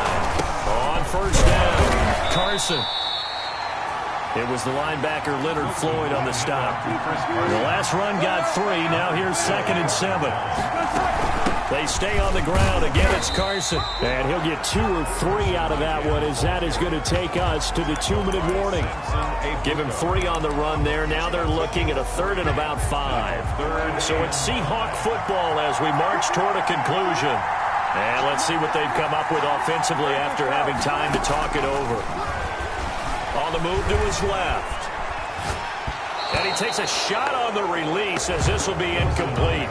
On first down, Carson. It was the linebacker Leonard Floyd on the stop. The last run got 3, now here's 2nd and 7. They stay on the ground. Again, it's Carson. And he'll get 2 or 3 out of that one, as that is going to take us to the 2-minute warning. Give him 3 on the run there. Now they're looking at a 3rd and about 5. So it's Seahawk football as we march toward a conclusion. And let's see what they've come up with offensively after having time to talk it over. On the move to his left. And he takes a shot on the release, as this will be incomplete.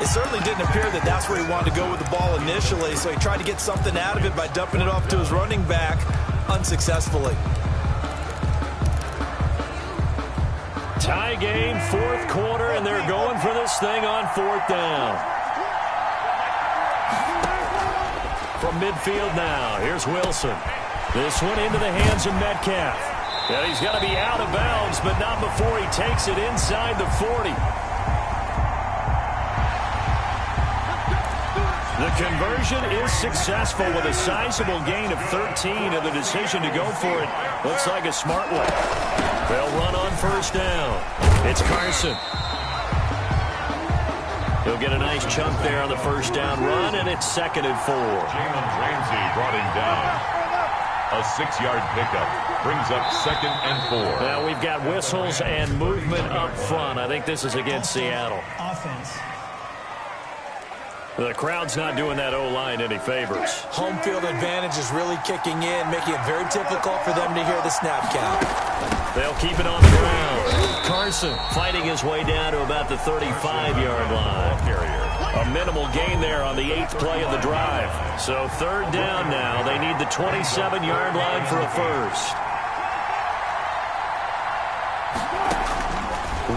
It certainly didn't appear that that's where he wanted to go with the ball initially, so he tried to get something out of it by dumping it off to his running back unsuccessfully. Tie game, 4th quarter, and they're going for this thing on 4th down. From midfield now, here's Wilson. This one into the hands of Metcalf. And he's got to be out of bounds, but not before he takes it inside the 40. The conversion is successful with a sizable gain of 13, and the decision to go for it looks like a smart one. They'll run on first down. It's Carson. He'll get a nice chunk there on the first down run, and it's 2nd and 4. Jalen Ramsey brought him down. A 6-yard pickup brings up 2nd and 4. Now we've got whistles and movement up front. I think this is against Seattle. Offense. The crowd's not doing that O-line any favors. Home field advantage is really kicking in, making it very difficult for them to hear the snap count. They'll keep it on the ground. Carson fighting his way down to about the 35-yard line. A minimal gain there on the 8th play of the drive. So 3rd down now. They need the 27-yard line for a first.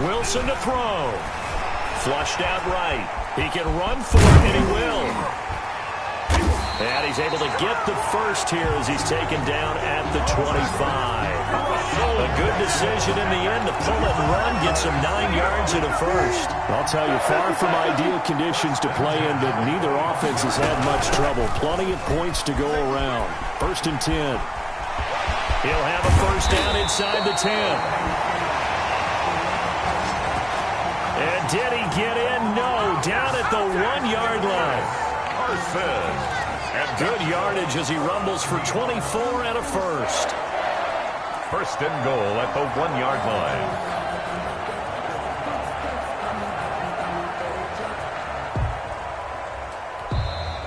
Wilson to throw. Flushed out right. He can run for it, and he will. And he's able to get the first here as he's taken down at the 25. A good decision in the end to pull it and run, get some 9 yards and a first. I'll tell you, far from ideal conditions to play in, but neither offense has had much trouble. Plenty of points to go around. 1st and 10. He'll have a first down inside the 10. And did he get in? No, down at the 1-yard line. Carson. And good yardage as he rumbles for 24 and a first. 1st and goal at the 1-yard line.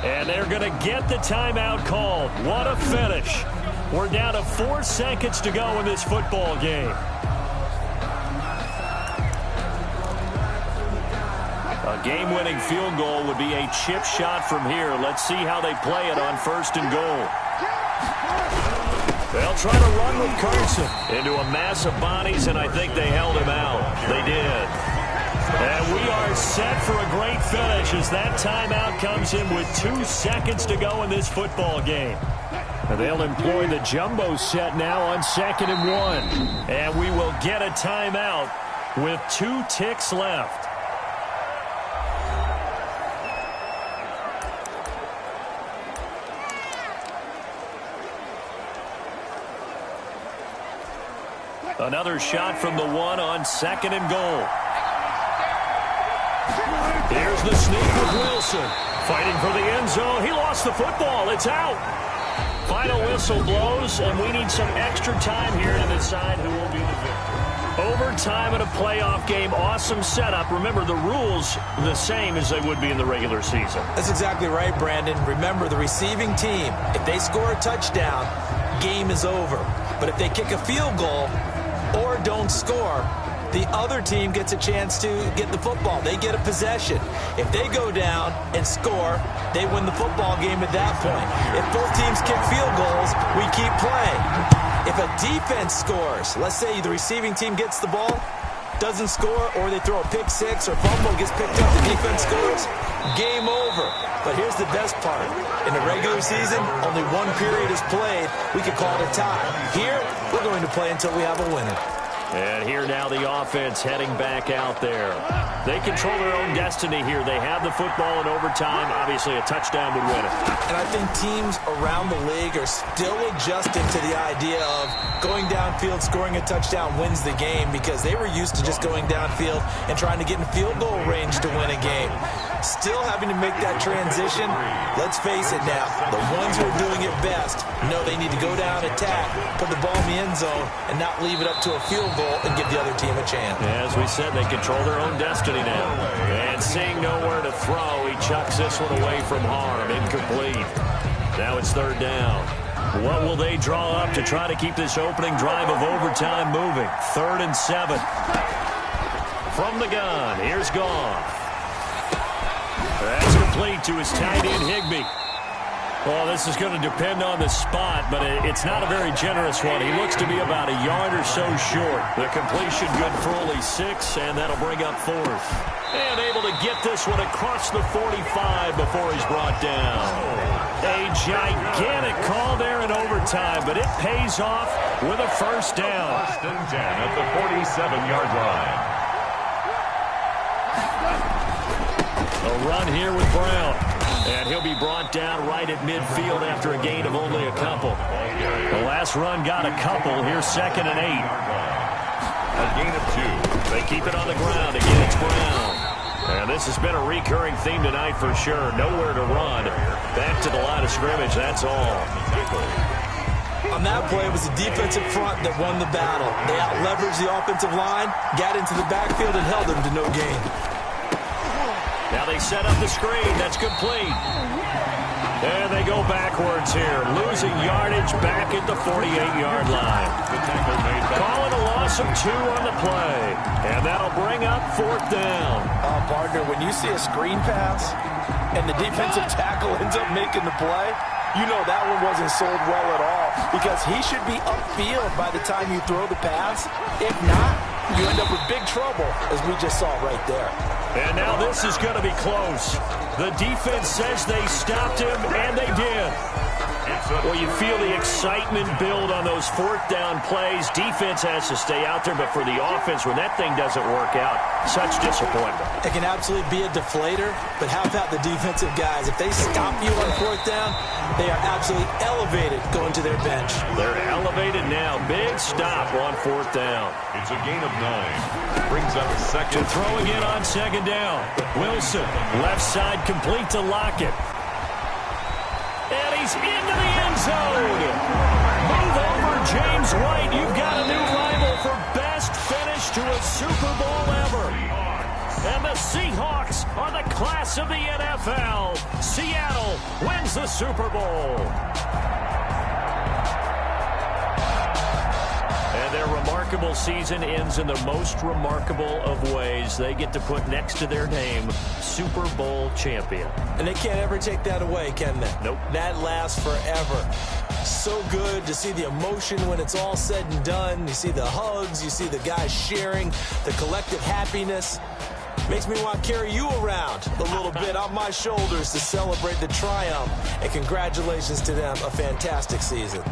And they're going to get the timeout called. What a finish. We're down to 4 seconds to go in this football game. A game-winning field goal would be a chip shot from here. Let's see how they play it on 1st and goal. They'll try to run with Carson into a mass of bodies, and I think they held him out. They did. And we are set for a great finish as that timeout comes in with 2 seconds to go in this football game. They'll employ the jumbo set now on 2nd and 1. And we will get a timeout with 2 ticks left. Another shot from the 1 on 2nd and goal. Here's the sneak with Wilson. Fighting for the end zone. He lost the football. It's out. Final whistle blows, and we need some extra time here to decide who will be the victor. Overtime in a playoff game. Awesome setup. Remember, the rules the same as they would be in the regular season. That's exactly right, Brandon. Remember, the receiving team, if they score a touchdown, game is over. But if they kick a field goal or don't score, the other team gets a chance to get the football. They get a possession. If they go down and score, they win the football game at that point. If both teams kick field goals, we keep playing. If a defense scores, let's say the receiving team gets the ball, doesn't score, or they throw a pick six or fumble gets picked up, the defense scores, game over. But here's the best part. In the regular season, only one period is played. We could call it a tie. Here, we're going to play until we have a winner. And here now the offense heading back out there. They control their own destiny here. They have the football in overtime. Obviously, a touchdown would win it. And I think teams around the league are still adjusting to the idea of going downfield, scoring a touchdown wins the game, because they were used to just going downfield and trying to get in field goal range to win a game. Still having to make that transition. Let's face it now, the ones who are doing it best know they need to go down, attack, put the ball in the end zone, and not leave it up to a field goal and give the other team a chance. As we said, they control their own destiny now. And seeing nowhere to throw, he chucks this one away from harm. Incomplete. Now it's 3rd down. What will they draw up to try to keep this opening drive of overtime moving? 3rd and 7. From the gun, here's Goff. That's complete to his tight end, Higbee. Well, this is going to depend on the spot, but it's not a very generous one. He looks to be about a yard or so short. The completion good for only 6, and that'll bring up 4th. And able to get this one across the 45 before he's brought down. A gigantic call there in overtime, but it pays off with a 1st down. 1st and 10 at the 47-yard line. A run here with Brown. And he'll be brought down right at midfield after a gain of only a couple. The last run got a couple. Here's 2nd and 8. A gain of 2. They keep it on the ground. Again, it's Brown. And this has been a recurring theme tonight for sure. Nowhere to run. Back to the line of scrimmage. That's all. On that play, it was the defensive front that won the battle. They out-leveraged the offensive line, got into the backfield, and held them to no gain. Now they set up the screen. That's complete. And they go backwards here. Losing yardage back at the 48-yard line. Calling a loss of 2 on the play. And that'll bring up 4th down. Partner, when you see a screen pass and the defensive tackle ends up making the play, you know that one wasn't sold well at all, because he should be upfield by the time you throw the pass. If not, you end up with big trouble, as we just saw right there. And now this is going to be close. The defense says they stopped him, and they did. Well, you feel the excitement build on those 4th down plays. Defense has to stay out there, but for the offense, when that thing doesn't work out, such disappointment. It can absolutely be a deflator, but how about the defensive guys? If they stop you on 4th down, they are absolutely elevated going to their bench. They're elevated now. Big stop on 4th down. It's a gain of 9. Brings up 2nd. To throw again on 2nd down. Wilson, left side complete to Lockett. And he's into the end zone. Move over, James White. You've got a new rival for best finish to a Super Bowl ever. And the Seahawks are the class of the NFL. Seattle wins the Super Bowl. And their remarkable season ends in the most remarkable of ways. They get to put next to their name, Super Bowl champion. And they can't ever take that away, can they? Nope. That lasts forever. So good to see the emotion when it's all said and done. You see the hugs, you see the guys sharing, the collective happiness. Makes me want to carry you around a little bit on my shoulders to celebrate the triumph. And congratulations to them, a fantastic season.